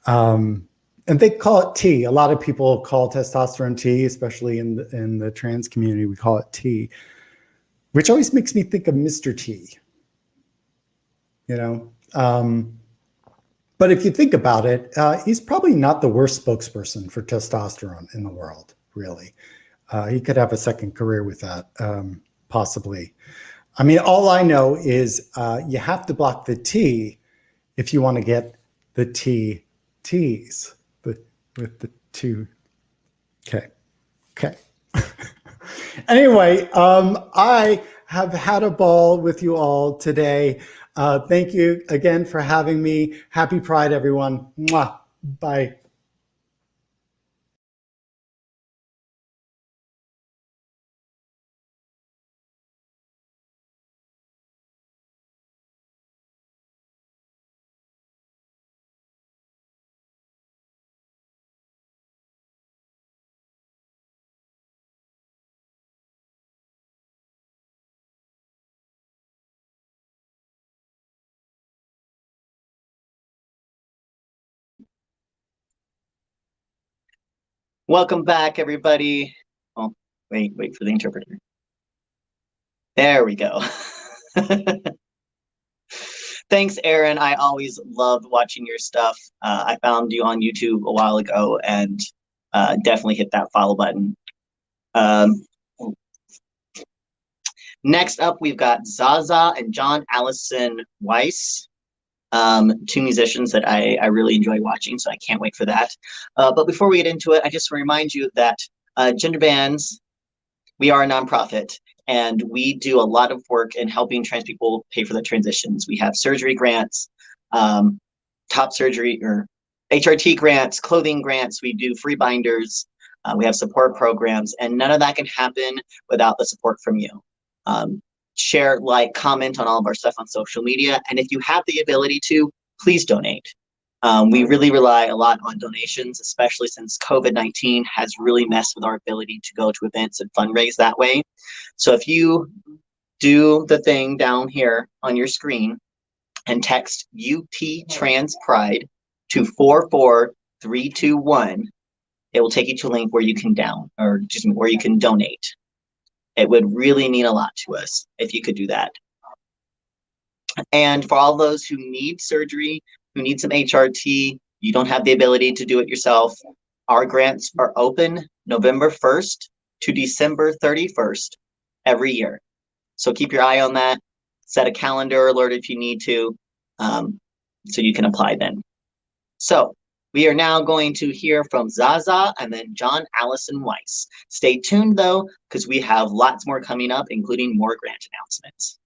And they call it T. A lot of people call testosterone T, especially in the trans community, we call it T, which always makes me think of Mr. T, But if you think about it, he's probably not the worst spokesperson for testosterone in the world, really. He could have a second career with that, possibly. I mean, all I know is you have to block the T if you want to get the T's with the 2. Okay. Anyway, I have had a ball with you all today. Thank you again for having me. Happy Pride, everyone. Mwah. Bye. Welcome back, everybody. Oh, wait for the interpreter. There we go. Thanks, Aaron. I always loved watching your stuff. I found you on YouTube a while ago and definitely hit that follow button. Next up, we've got Zaza and John Allison Weiss, two musicians that I really enjoy watching, so I can't wait for that. But before we get into it, I just remind you that Genderbands, we are a nonprofit, and we do a lot of work in helping trans people pay for their transitions. We have surgery grants, top surgery or HRT grants, clothing grants. We do free binders. We have support programs, and none of that can happen without the support from you. Share, like, comment on all of our stuff on social media, and if you have the ability to, please donate. We really rely a lot on donations, especially since COVID-19 has really messed with our ability to go to events and fundraise that way. So if you do the thing down here on your screen and text UT Trans Pride to 44321, it will take you to a link where you can where you can donate. It would really mean a lot to us if you could do that. And for all those who need surgery, who need some HRT, you don't have the ability to do it yourself, our grants are open November 1st to December 31st every year. So keep your eye on that. Set a calendar alert if you need to, so you can apply then. So we are now going to hear from Zaza and then John Allison Weiss. Stay tuned though, because we have lots more coming up, including more grant announcements.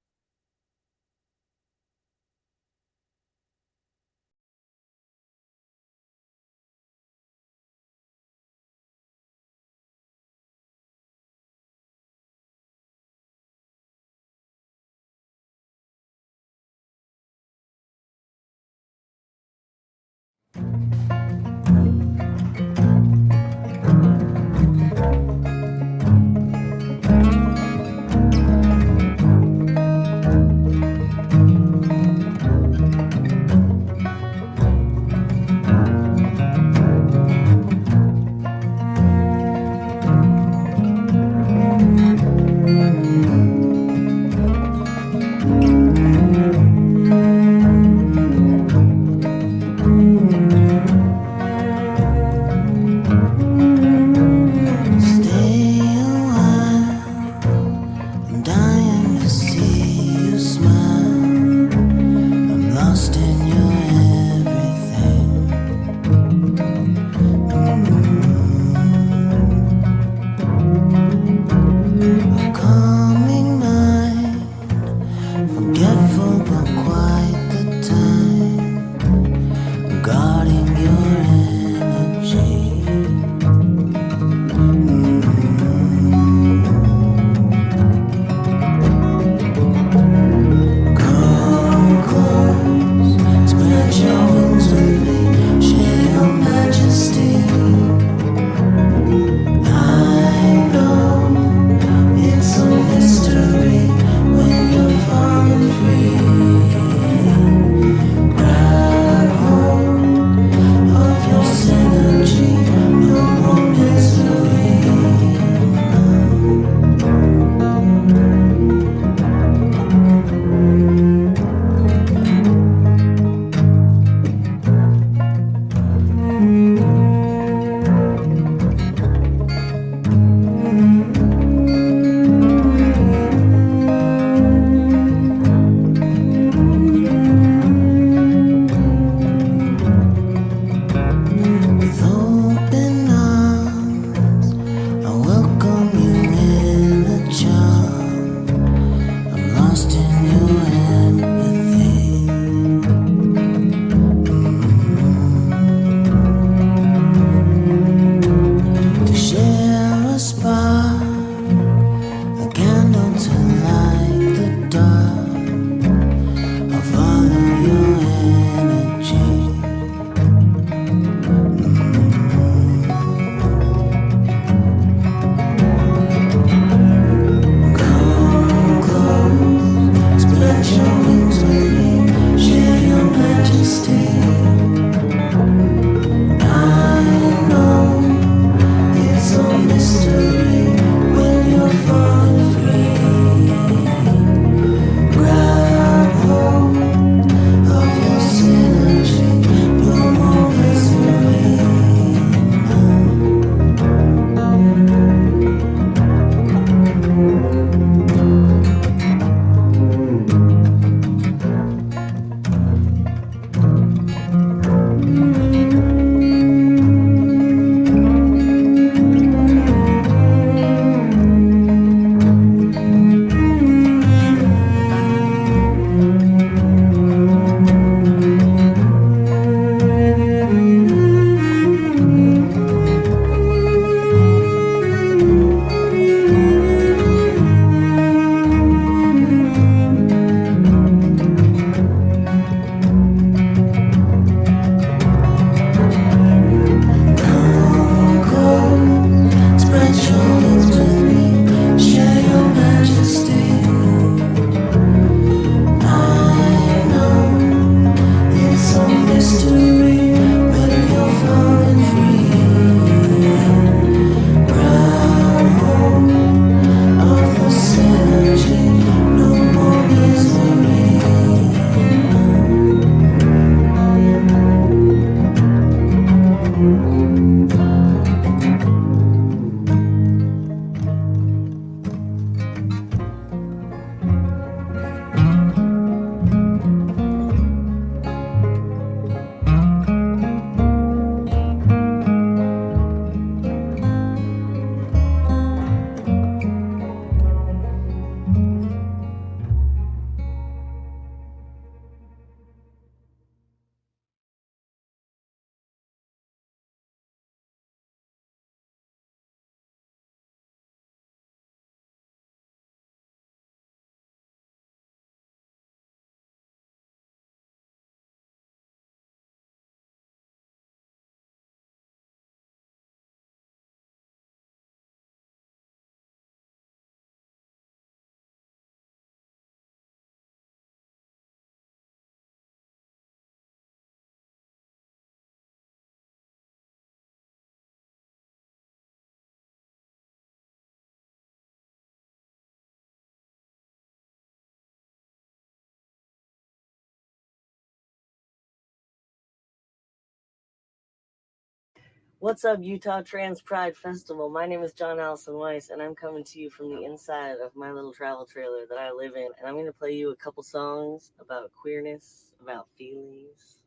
What's up, Utah Trans Pride Festival? My name is John Allison Weiss, and I'm coming to you from the inside of my little travel trailer that I live in. And I'm going to play you a couple songs about queerness, about feelings.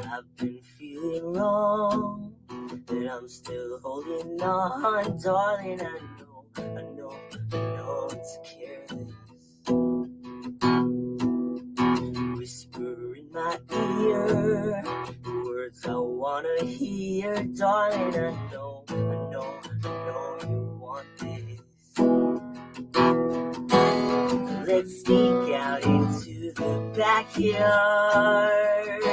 I've been feeling wrong, but I'm still holding on, darling. I know it's careless. Whisper in my ear the words I wanna hear, darling. I know you want this. Let's sneak out into the backyard.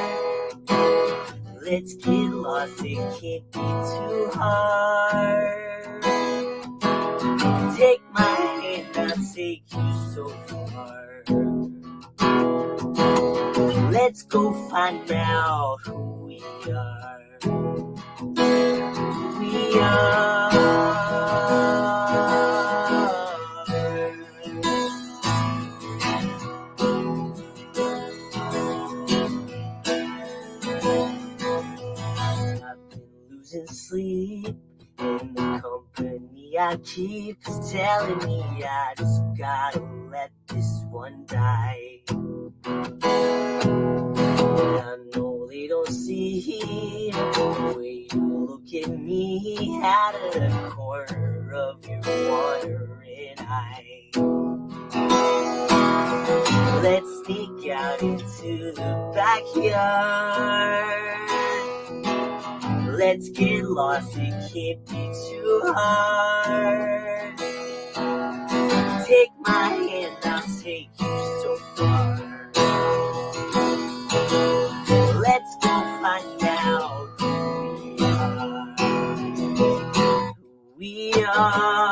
Let's get lost, it can't be too hard. Take my hand, I'll take you so far. Let's go find out who we are. Who we are. Losing sleep, and the company I keep is telling me I just gotta let this one die. I know they don't see the way you look at me out of the corner of your wandering eye. Let's sneak out into the backyard. Let's get lost, it can't be too hard. Take my hand, I'll take you so far. Let's go find out who we are.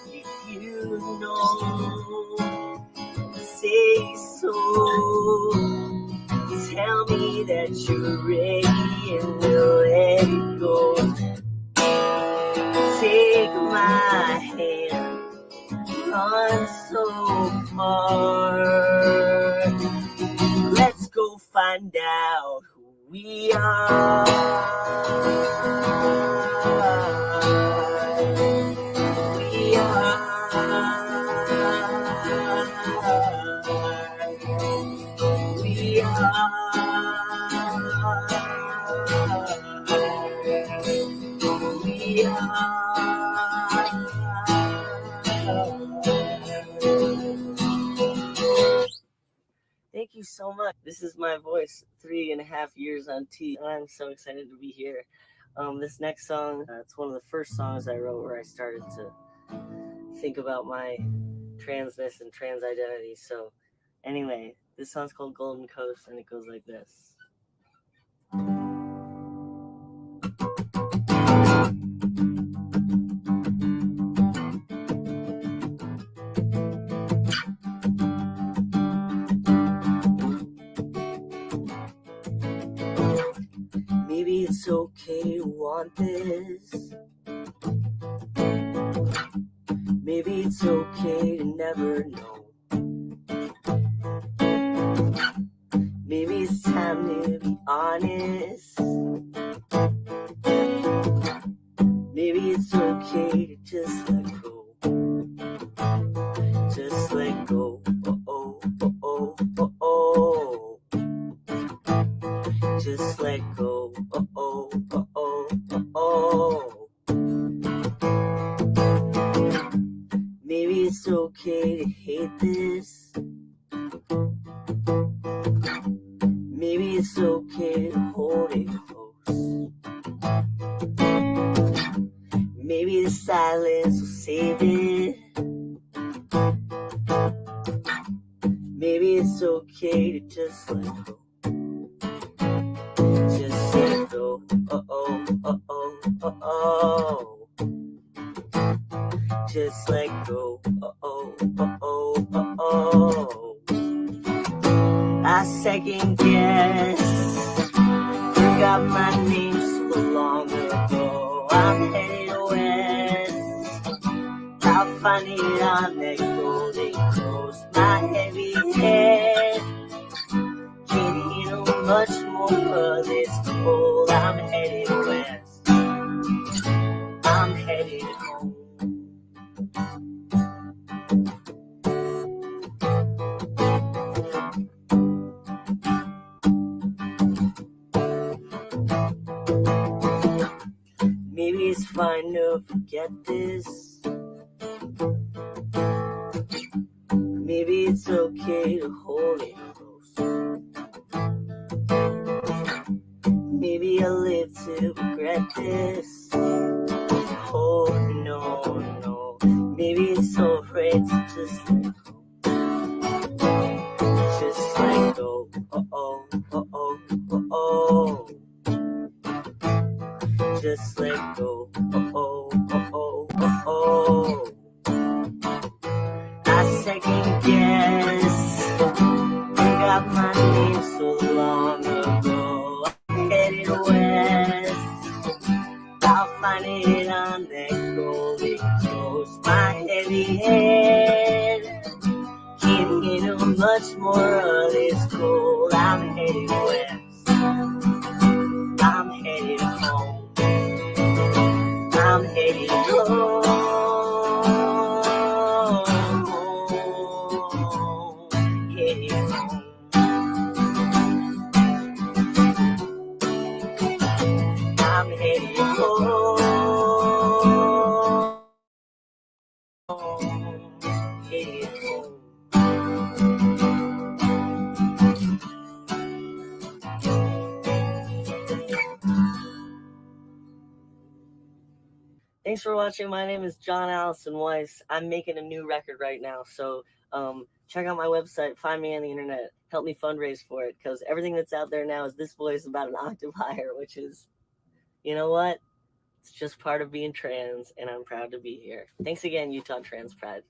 If you know, say so. Tell me that you're ready and we'll let it go. Take my hand, run so far. Let's go find out who we are. We are. We are. We are. Thank you so much. This is my voice, 3.5 years on T, and I'm so excited to be here. This next song, it's one of the first songs I wrote where I started to think about my transness and trans identity. So anyway, this song's called Golden Coast, and it goes like this. Maybe it's okay to want this. Maybe it's okay to never know. Maybe it's time to be honest. Maybe it's okay to just let go. Just let go. Oh, oh, oh, oh, oh, oh. Just let go. Oh, oh, oh, oh, oh, oh. Maybe it's okay to hate this. it, so save it. Maybe it's okay to just let go. Just let go. Uh-oh, uh-oh, uh-oh. Just let go. Uh-oh, uh-oh, uh-oh. I second guess. Forgot my name so long ago. I'm headed west. I'll find it on that golden coast. My heavy head can't handle much more of this cold. I'm headed west. I'm headed home. Maybe it's fine to forget this. Maybe it's okay to hold it close. Maybe I'll live to regret this. Oh no, no. Maybe it's alright to just let go. Just let go. Uh-oh, uh-oh, uh-oh. Just let go. Uh-oh, uh-oh, uh-oh. I second guess. Forgot my name so long ago. I'm headed west. I'll find it on that golden coast. My heavy head can't handle much more of this cold. I'm headed west. I'm headed home. I'm headed home. Headed home. I'm headed home. Headed home. Thanks for watching. My name is John Allison Weiss. I'm making a new record right now, so check out my website, find me on the internet, help me fundraise for it, because everything that's out there now is this voice about an octave higher, which is, you know what? It's just part of being trans, and I'm proud to be here. Thanks again, Utah Trans Pride.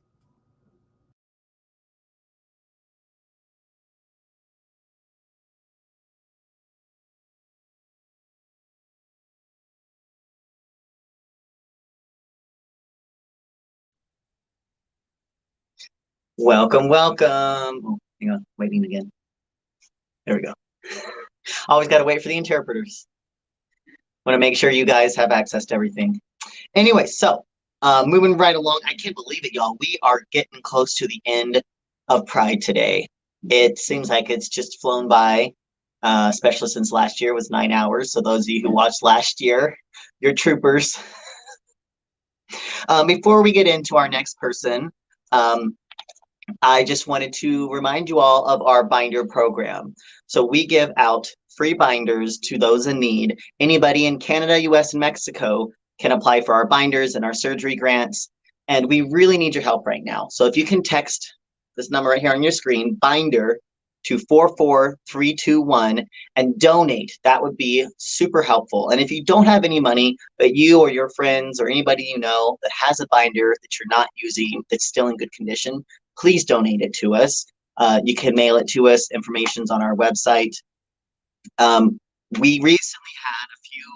Welcome, welcome. Oh, hang on, waiting again. There we go. Always got to wait for the interpreters. Want to make sure you guys have access to everything. Anyway, so moving right along. I can't believe it, y'all. We are getting close to the end of Pride today. It seems like it's just flown by, especially since last year was 9 hours. So those of you who watched last year, you're troopers. Before we get into our next person, I just wanted to remind you all of our binder program. So we give out free binders to those in need. Anybody in Canada, US, and Mexico can apply for our binders and our surgery grants. And we really need your help right now. So if you can text this number right here on your screen, binder, to 44321 and donate, that would be super helpful. And if you don't have any money, but you or your friends or anybody you know that has a binder that you're not using that's still in good condition, please donate it to us. You can mail it to us. Information's on our website. We recently had a few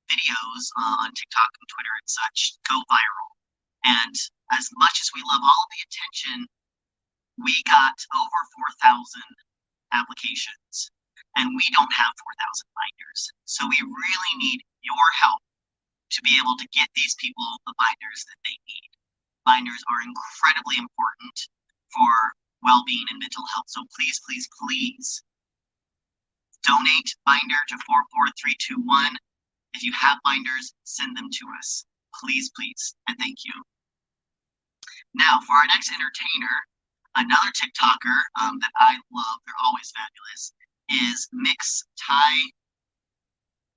videos on TikTok and Twitter and such go viral. And as much as we love all of the attention, we got over 4,000 applications, and we don't have 4,000 binders. So we really need your help to be able to get these people the binders that they need. Binders are incredibly important for well-being and mental health. So please, please, please donate binder to 44321. If you have binders, send them to us. Please, please, and thank you. Now, for our next entertainer, another TikToker that I love, they're always fabulous, is Mix Ty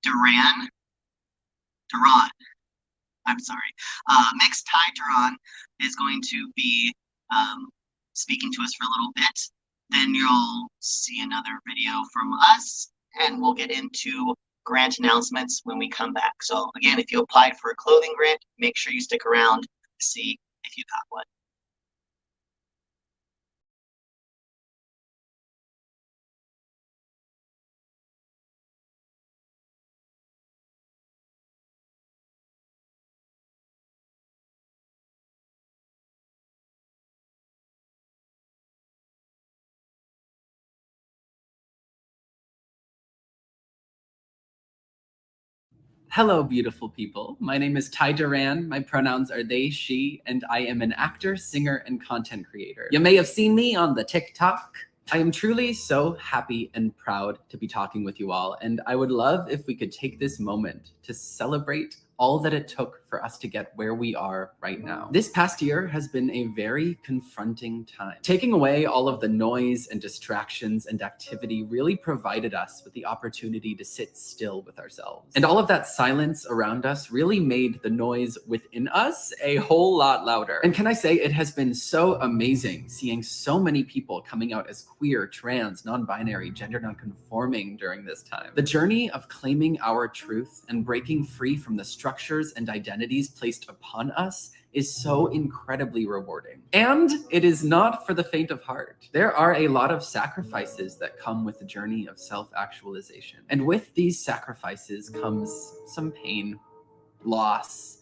Duran. I'm sorry. Mix Ty Duran is going to be speaking to us for a little bit. Then you'll see another video from us, and we'll get into grant announcements when we come back. So again, if you applied for a clothing grant, make sure you stick around to see if you got one. Hello, beautiful people. My name is Ty Duran. My pronouns are they, she, and I am an actor, singer, and content creator. You may have seen me on the TikTok. I am truly so happy and proud to be talking with you all, and I would love if we could take this moment to celebrate all that it took for us to get where we are right now. This past year has been a very confronting time. Taking away all of the noise and distractions and activity really provided us with the opportunity to sit still with ourselves. And all of that silence around us really made the noise within us a whole lot louder. And can I say, it has been so amazing seeing so many people coming out as queer, trans, non-binary, gender non-conforming during this time. The journey of claiming our truth and breaking free from the structures and identities placed upon us is so incredibly rewarding. And it is not for the faint of heart. There are a lot of sacrifices that come with the journey of self-actualization. And with these sacrifices comes some pain, loss,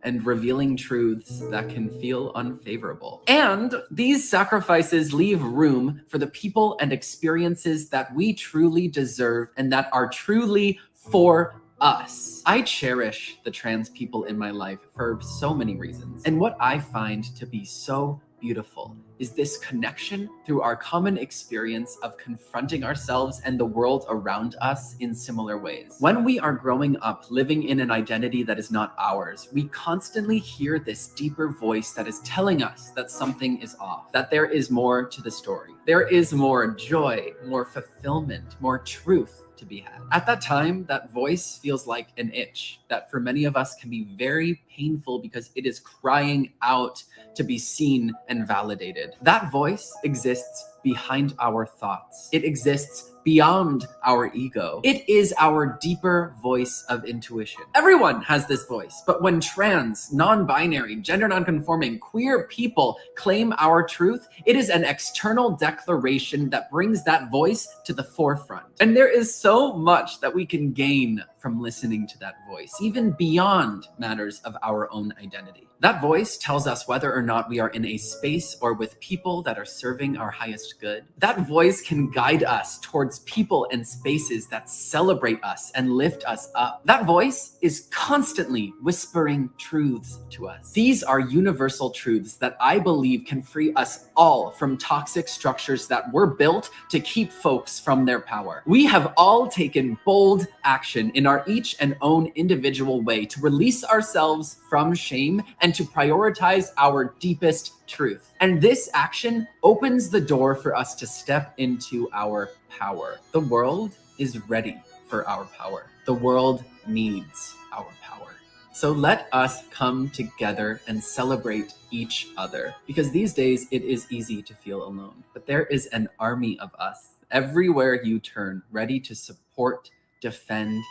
and revealing truths that can feel unfavorable. And these sacrifices leave room for the people and experiences that we truly deserve and that are truly for us. I cherish the trans people in my life for so many reasons. And what I find to be so beautiful is this connection through our common experience of confronting ourselves and the world around us in similar ways. When we are growing up living in an identity that is not ours, we constantly hear this deeper voice that is telling us that something is off, that there is more to the story. There is more joy, more fulfillment, more truth to be had. At that time, that voice feels like an itch that for many of us can be very painful because it is crying out to be seen and validated. That voice exists behind our thoughts. It exists beyond our ego. It is our deeper voice of intuition. Everyone has this voice, but when trans, non-binary, gender non-conforming, queer people claim our truth, it is an external declaration that brings that voice to the forefront. And there is so much that we can gain from listening to that voice, even beyond matters of our own identity. That voice tells us whether or not we are in a space or with people that are serving our highest good. That voice can guide us towards people and spaces that celebrate us and lift us up. That voice is constantly whispering truths to us. These are universal truths that I believe can free us all from toxic structures that were built to keep folks from their power. We have all taken bold action in our each and own individual way to release ourselves from shame and to prioritize our deepest truth. And this action opens the door for us to step into our power. The world is ready for our power. The world needs our power. So let us come together and celebrate each other, because these days it is easy to feel alone, but there is an army of us everywhere you turn, ready to support, defend,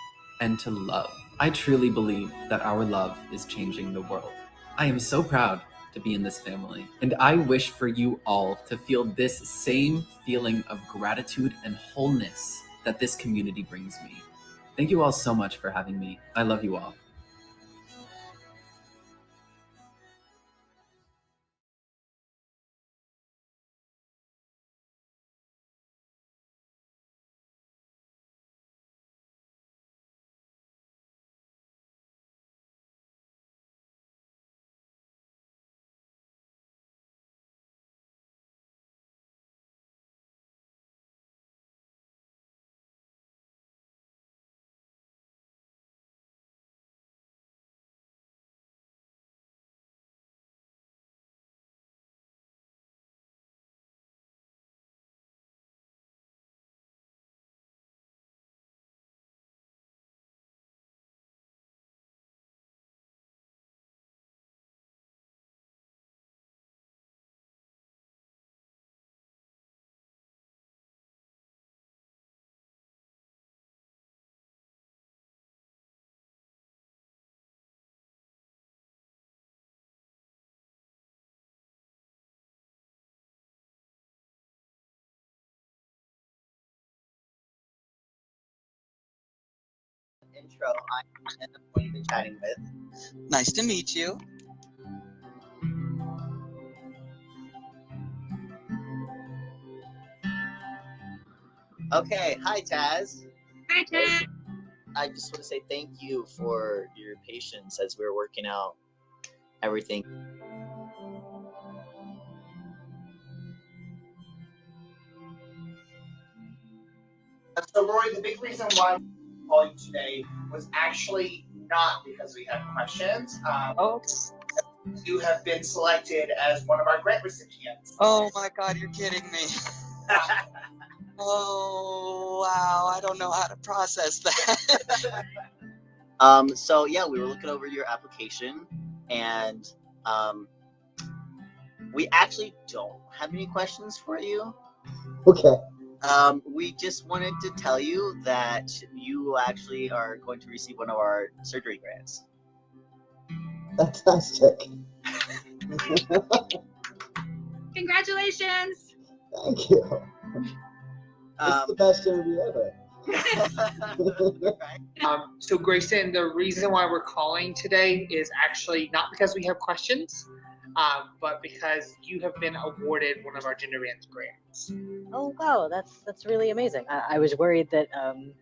and to love. I truly believe that our love is changing the world. I am so proud to be in this family, and I wish for you all to feel this same feeling of gratitude and wholeness that this community brings me. Thank you all so much for having me. I love you all. intro. I'm Anna, who you've been chatting with. Nice to meet you. Okay, hi Taz. Hi Taz. I just want to say thank you for your patience as we're working out everything. So, Rory, the big reason why I'm calling today was actually not because we have questions. You have been selected as one of our grant recipients. Oh my God, you're kidding me. Oh, wow, I don't know how to process that. So yeah, we were looking over your application, and we actually don't have any questions for you. Okay. We just wanted to tell you that you actually are going to receive one of our surgery grants. Fantastic. Congratulations. Thank you. It's the best interview ever. So Grayson, the reason why we're calling today is actually not because we have questions, but because you have been awarded one of our Genderbands grants. Oh wow, that's really amazing. I was worried that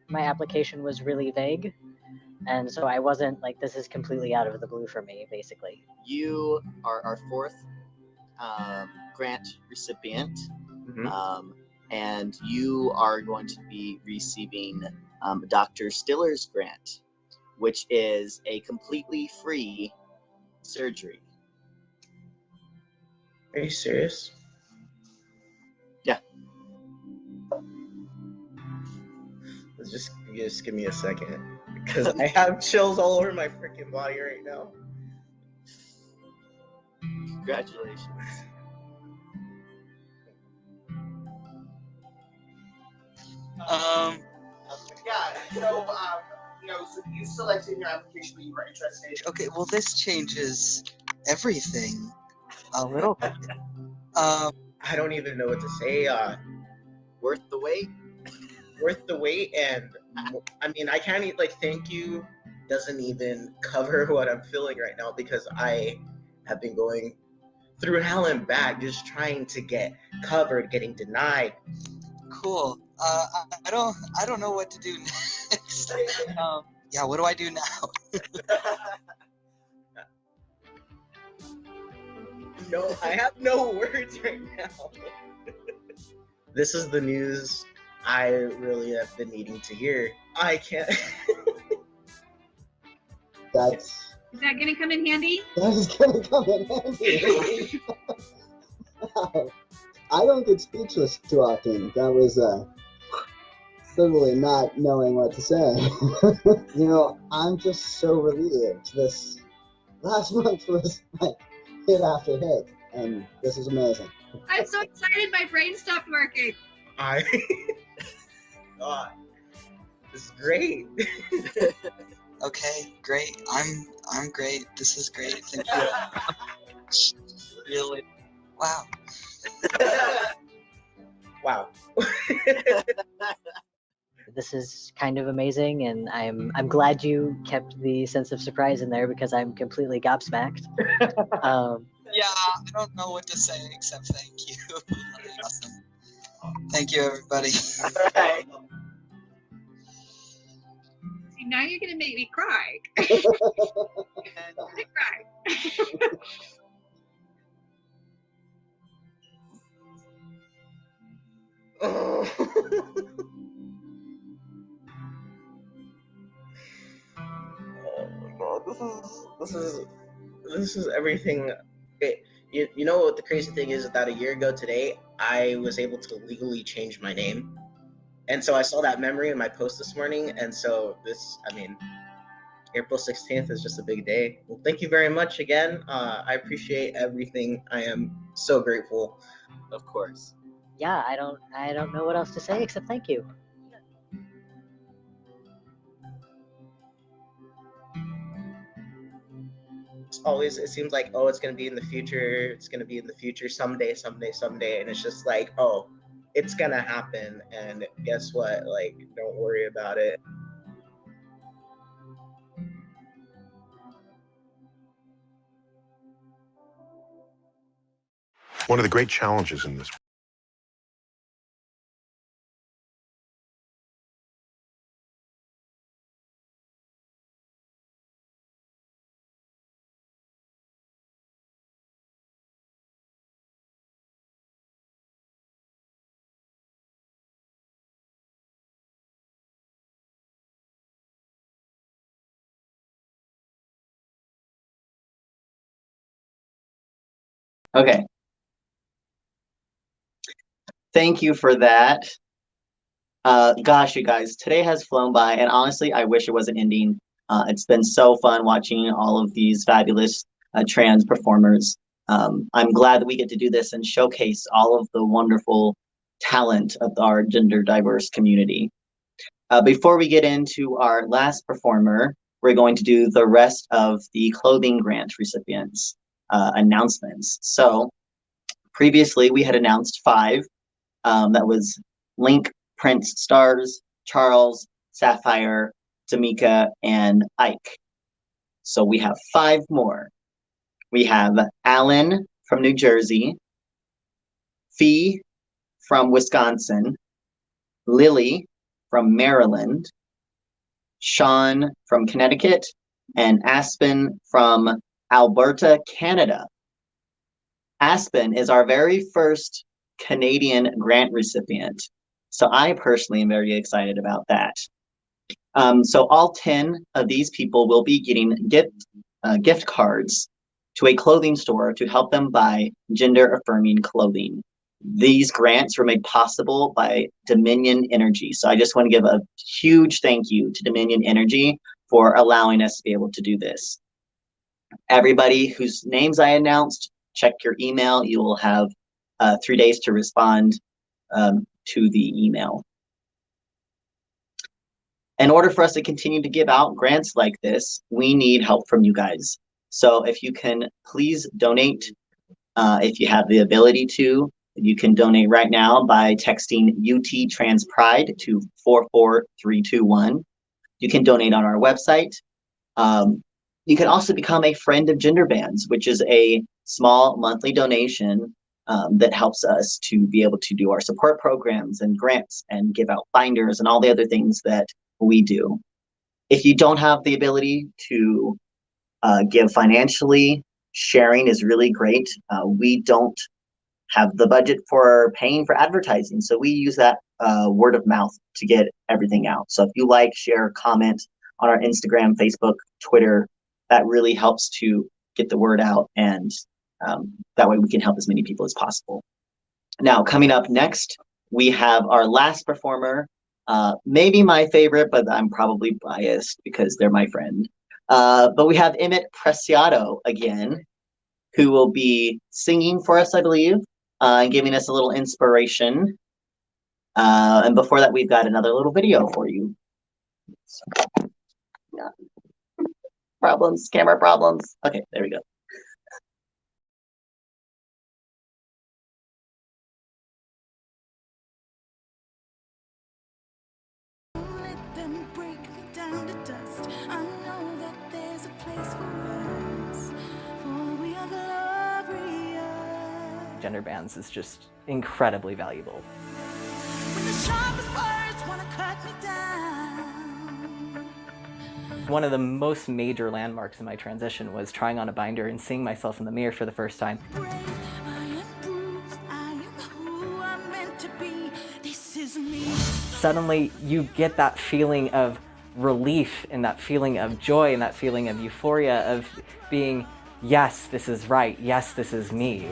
my application was really vague, and so I wasn't like, this is completely out of the blue for me, basically. You are our fourth grant recipient, and you are going to be receiving Dr. Stiller's grant, which is a completely free surgery. Are you serious? Yeah. Just give me a second, because I have chills all over my freaking body right now. Congratulations. So you selected your application that you were interested in. Okay, well, this changes everything. A little. I don't even know what to say. Worth the wait? Worth the wait, and I mean, I can't thank you doesn't even cover what I'm feeling right now, because I have been going through hell and back just trying to get covered, getting denied. Cool. I don't know what to do next. Yeah, what do I do now? No, I have no words right now. This is the news I really have been needing to hear. I can't. That's. Is that going to come in handy? That is going to come in handy. I don't get speechless too often. That was certainly not knowing what to say. I'm just so relieved. This last month was like hit after hit, and this is amazing. I'm so excited my brain stopped working. God, this is great. Okay, great. I'm great. This is great. Thank you. Really? Wow. Wow. This is kind of amazing, and I'm glad you kept the sense of surprise in there, because I'm completely gobsmacked. Yeah, I don't know what to say except thank you. Awesome. Thank you, everybody. Right. See, now you're going to make me cry. Oh my God, this is everything. You know what the crazy thing is that a year ago today, I was able to legally change my name. And so I saw that memory in my post this morning. And so April 16th is just a big day. Well, thank you very much again. I appreciate everything. I am so grateful. Of course. Yeah, I don't know what else to say except thank you. Always, it seems like, oh, it's going to be in the future. It's going to be in the future someday. And it's just like, oh, it's going to happen. And guess what? Like, don't worry about it. one of the great challenges in this. Okay. Thank you for that. Gosh, you guys, today has flown by, and honestly, I wish it wasn't ending. It's been so fun watching all of these fabulous trans performers. I'm glad that we get to do this and showcase all of the wonderful talent of our gender diverse community. Before we get into our last performer, we're going to do the rest of the clothing grant recipients announcements. So previously we had announced 5. That was Link, Prince, Stars, Charles, Sapphire, Tamika, and Ike. So we have 5 more. We have Alan from New Jersey, Fee from Wisconsin, Lily from Maryland, Sean from Connecticut, and Aspen from Alberta, Canada. Aspen is our very first Canadian grant recipient. So I personally am very excited about that. So all 10 of these people will be getting gift cards to a clothing store to help them buy gender-affirming clothing. These grants were made possible by Dominion Energy. So I just want to give a huge thank you to Dominion Energy for allowing us to be able to do this. Everybody whose names I announced, check your email. You will have 3 days to respond to the email. In order for us to continue to give out grants like this, we need help from you guys. So if you can please donate, if you have the ability to, you can donate right now by texting UT Trans Pride to 44321. You can donate on our website. You can also become a friend of Genderbands, which is a small monthly donation that helps us to be able to do our support programs and grants and give out binders and all the other things that we do. If you don't have the ability to give financially, sharing is really great. We don't have the budget for paying for advertising, so we use that word of mouth to get everything out. So if you like, share, comment on our Instagram, Facebook, Twitter, that really helps to get the word out, and that way we can help as many people as possible. Now, coming up next, we have our last performer, maybe my favorite, but I'm probably biased because they're my friend. But we have Emmett Preciado again, who will be singing for us, I believe, and giving us a little inspiration. And before that, we've got another little video for you. Yeah. Problems, camera problems. Okay, there we go. Genderbands is just incredibly valuable. One of the most major landmarks in my transition was trying on a binder and seeing myself in the mirror for the first time. Suddenly you get that feeling of relief and that feeling of joy and that feeling of euphoria of being, yes, this is right, yes, this is me.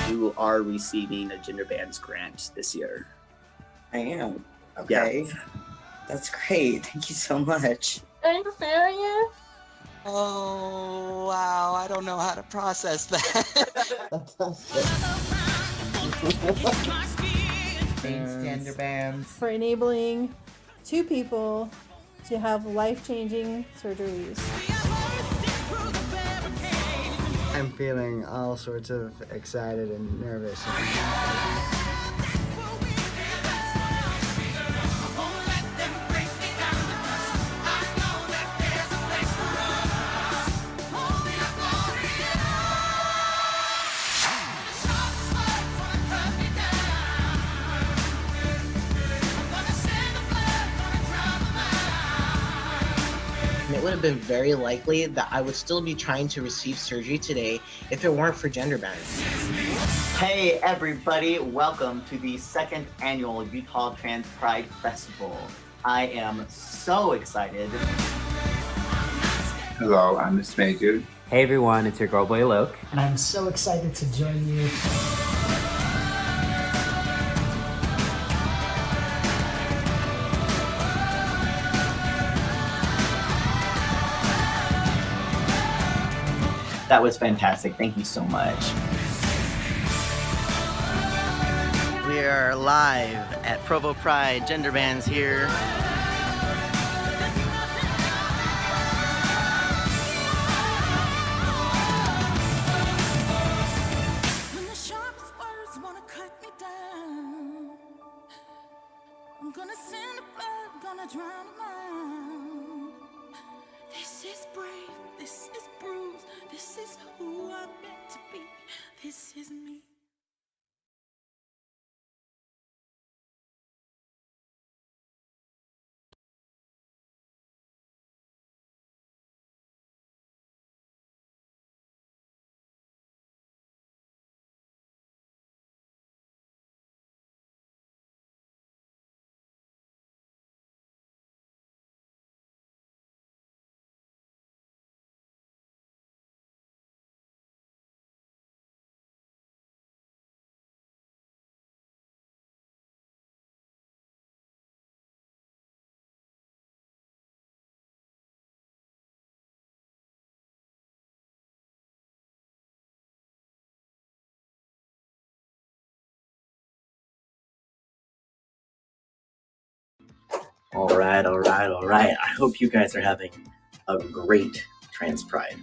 You are receiving a Genderbands grant this year. I am. Okay. Yeah. That's great. Thank you so much. Are you serious? Oh, wow. I don't know how to process that. Thanks, Genderbands. For enabling 2 people to have life-changing surgeries. I'm feeling all sorts of excited and nervous. have been very likely that I would still be trying to receive surgery today if it weren't for Genderbands. Hey everybody, welcome to the second annual Utah Trans Pride Festival. I am so excited. Hello, I'm Miss Maydude. Hey everyone, it's your girl boy Loke. And I'm so excited to join you. That was fantastic. Thank you so much. We are live at Provo Pride, Genderbands here. When the sharpest words wanna cut me down, I'm gonna send the blood, gonna drown them out. This is brave, this is bruised, this is who I'm meant to be, this is me. All right. I hope you guys are having a great Trans Pride.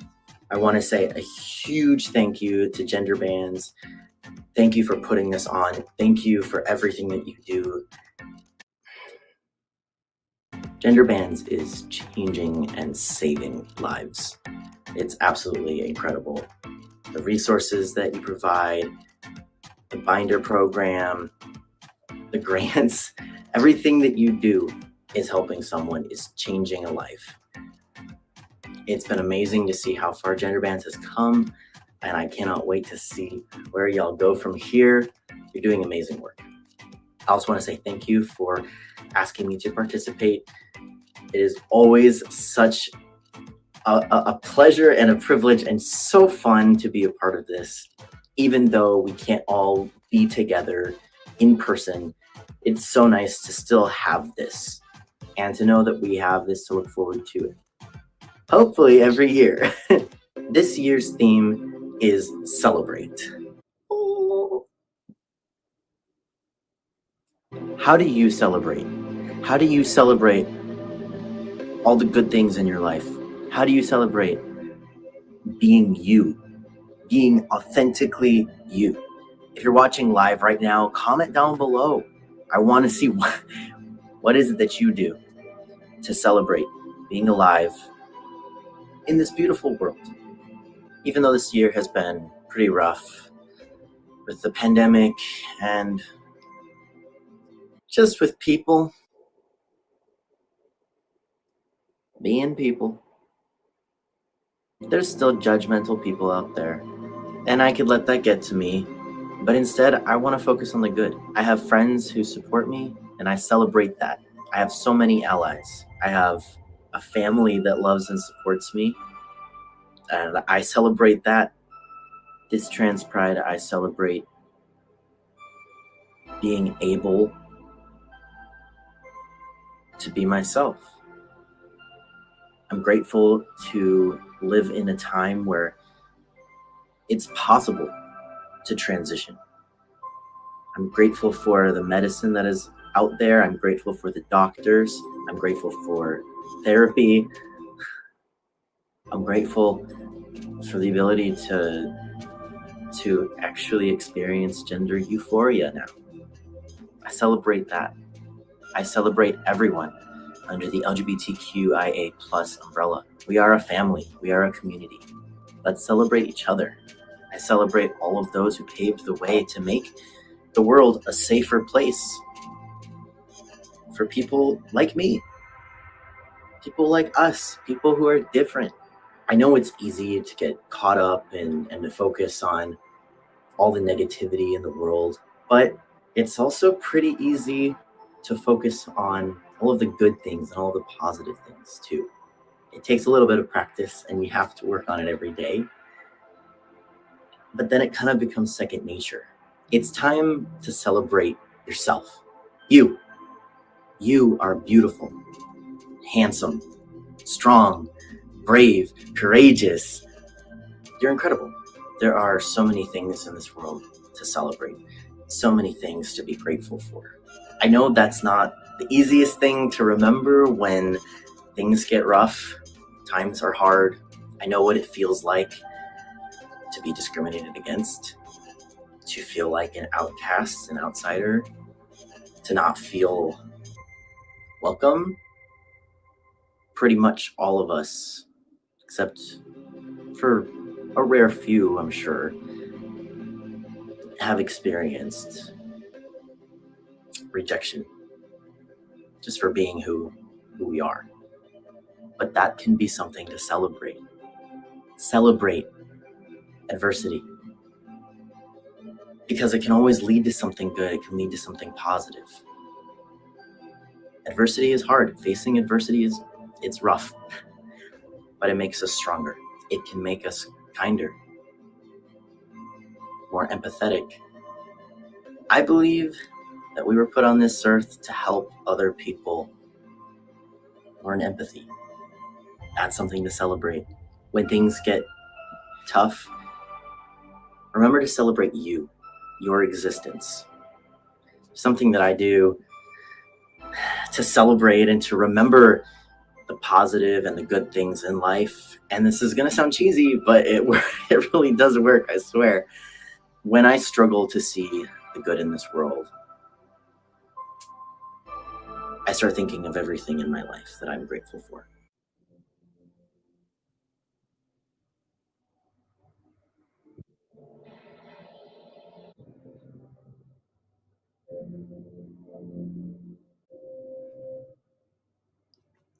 I want to say a huge thank you to Genderbands. Thank you for putting this on. Thank you for everything that you do. Genderbands is changing and saving lives. It's absolutely incredible. The resources that you provide, the binder program, the grants, everything that you do is helping someone, is changing a life. It's been amazing to see how far Genderbands has come, and I cannot wait to see where y'all go from here. You're doing amazing work. I also want to say thank you for asking me to participate. It is always such a pleasure and a privilege and so fun to be a part of this. Even though we can't all be together in person, it's so nice to still have this and to know that we have this to look forward to. Hopefully every year. This year's theme is Celebrate. How do you celebrate? How do you celebrate all the good things in your life? How do you celebrate being you, being authentically you? If you're watching live right now, comment down below. I want to see what is it that you do to celebrate being alive in this beautiful world. Even though this year has been pretty rough with the pandemic and just with people being people, there's still judgmental people out there, and I could let that get to me, but instead I want to focus on the good. I have friends who support me, and I celebrate that. I have so many allies. I have a family that loves and supports me, and I celebrate that. This Trans Pride, I celebrate being able to be myself. I'm grateful to live in a time where it's possible to transition. I'm grateful for the medicine that is out there. I'm grateful for the doctors. I'm grateful for therapy. I'm grateful for the ability to actually experience gender euphoria now. I celebrate that. I celebrate everyone under the LGBTQIA+ umbrella. We are a family. We are a community. Let's celebrate each other. I celebrate all of those who paved the way to make the world a safer place for people like me, people like us, people who are different. I know it's easy to get caught up and to focus on all the negativity in the world, but it's also pretty easy to focus on all of the good things and all the positive things too. It takes a little bit of practice and you have to work on it every day, but then it kind of becomes second nature. It's time to celebrate yourself. You are beautiful, handsome, strong, brave, courageous. You're incredible. There are so many things in this world to celebrate, so many things to be grateful for. I know that's not the easiest thing to remember when things get rough, times are hard. I know what it feels like to be discriminated against, to feel like an outcast, an outsider, to not feel welcome. Pretty much all of us, except for a rare few, I'm sure, have experienced rejection just for being who we are. But that can be something to celebrate. Celebrate adversity. Because it can always lead to something good. It can lead to something positive. Adversity is hard. Facing adversity it's rough. But it makes us stronger. It can make us kinder, more empathetic. I believe that we were put on this earth to help other people learn empathy. That's something to celebrate. When things get tough, remember to celebrate you, your existence. Something that I do to celebrate and to remember the positive and the good things in life. And this is going to sound cheesy, but it really does work, I swear. When I struggle to see the good in this world, I start thinking of everything in my life that I'm grateful for.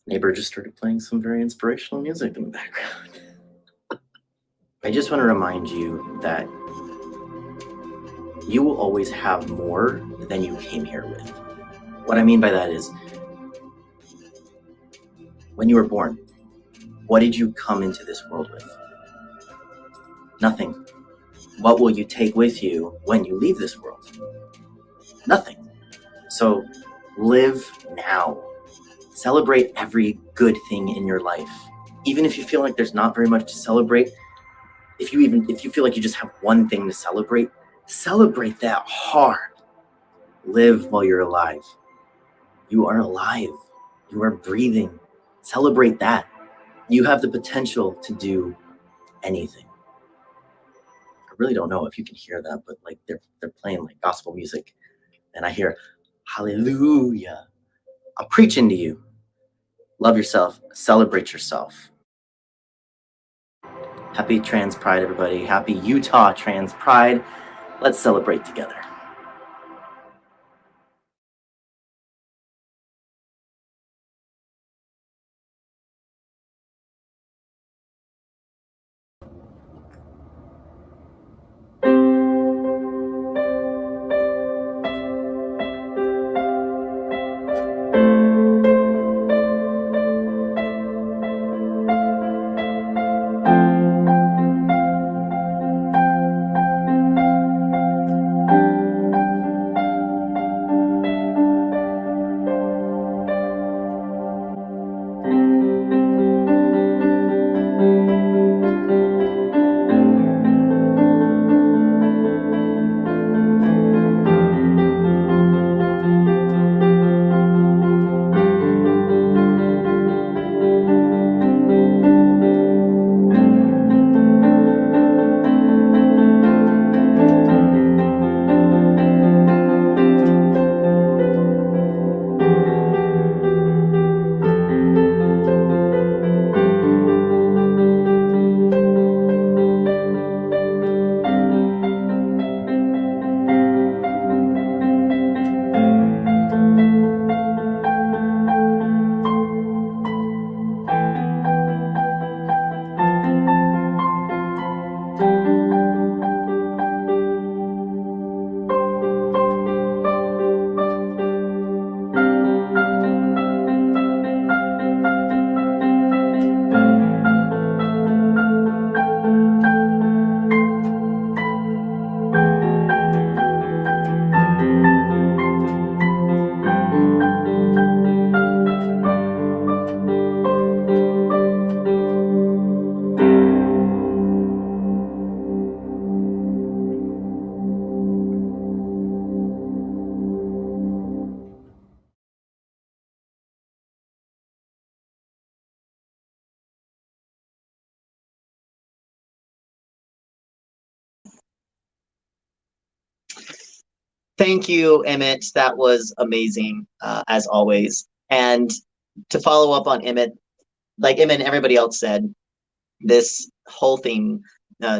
Neighbor just started playing some very inspirational music in the background. I just want to remind you that you will always have more than you came here with. What I mean by that is, when you were born, what did you come into this world with? Nothing. What will you take with you when you leave this world? Nothing. So live now. Celebrate every good thing in your life. Even if you feel like there's not very much to celebrate, if you feel like you just have one thing to celebrate that hard. Live while you're alive. You are alive. You are breathing. Celebrate that. You have the potential to do anything. I really don't know if you can hear that, but like they're playing like gospel music, and I hear hallelujah. I'm preaching to you. Love yourself. Celebrate yourself. Happy Trans Pride, everybody. Happy Utah Trans Pride. Let's celebrate together. Thank you, Emmett. That was amazing, as always. And to follow up on Emmett, like Emmett and everybody else said, this whole thing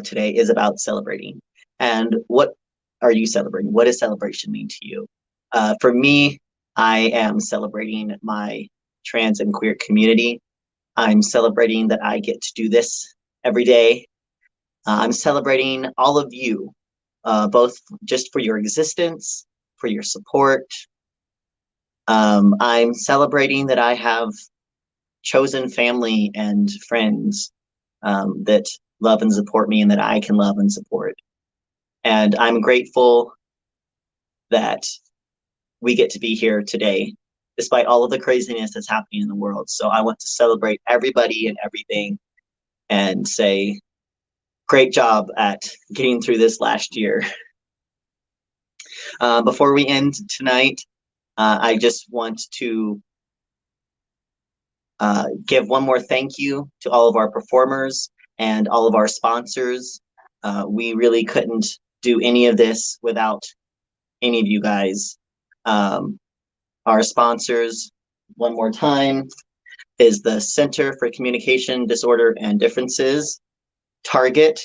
today is about celebrating. And what are you celebrating? What does celebration mean to you? For me, I am celebrating my trans and queer community. I'm celebrating that I get to do this every day. I'm celebrating all of you, both just for your existence, for your support. I'm celebrating that I have chosen family and friends that love and support me and that I can love and support. And I'm grateful that we get to be here today, despite all of the craziness that's happening in the world. So I want to celebrate everybody and everything and say, great job at getting through this last year. Before we end tonight, I just want to give one more thank you to all of our performers and all of our sponsors. We really couldn't do any of this without any of you guys. Our sponsors, one more time, is the Center for Communication Disorder and Differences, Target,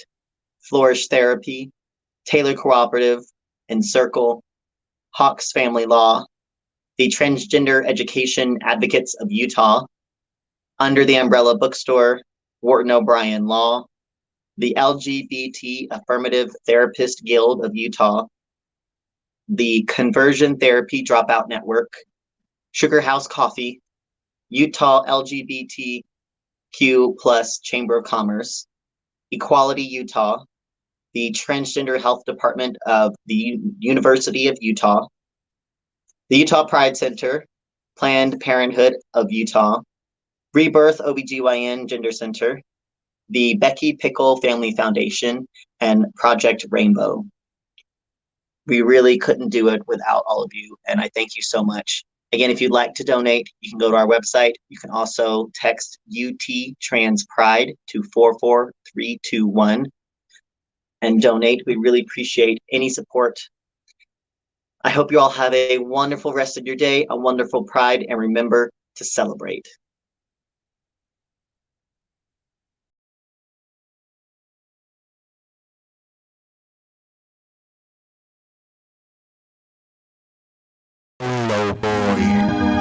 Flourish Therapy, Taylor Cooperative, Encircle, Hawks Family Law, the Transgender Education Advocates of Utah, Under the Umbrella Bookstore, Wharton O'Brien Law, the LGBT Affirmative Therapist Guild of Utah, the Conversion Therapy Dropout Network, Sugar House Coffee, Utah LGBTQ plus Chamber of Commerce, Equality Utah, the Transgender Health Department of the University of Utah, the Utah Pride Center, Planned Parenthood of Utah, Rebirth OBGYN Gender Center, the Becky Pickle Family Foundation, and Project Rainbow. We really couldn't do it without all of you, and I thank you so much. Again, if you'd like to donate, you can go to our website. You can also text UT Trans Pride to 44321 and donate. We really appreciate any support. I hope you all have a wonderful rest of your day, a wonderful Pride, and remember to celebrate. Hello, boy.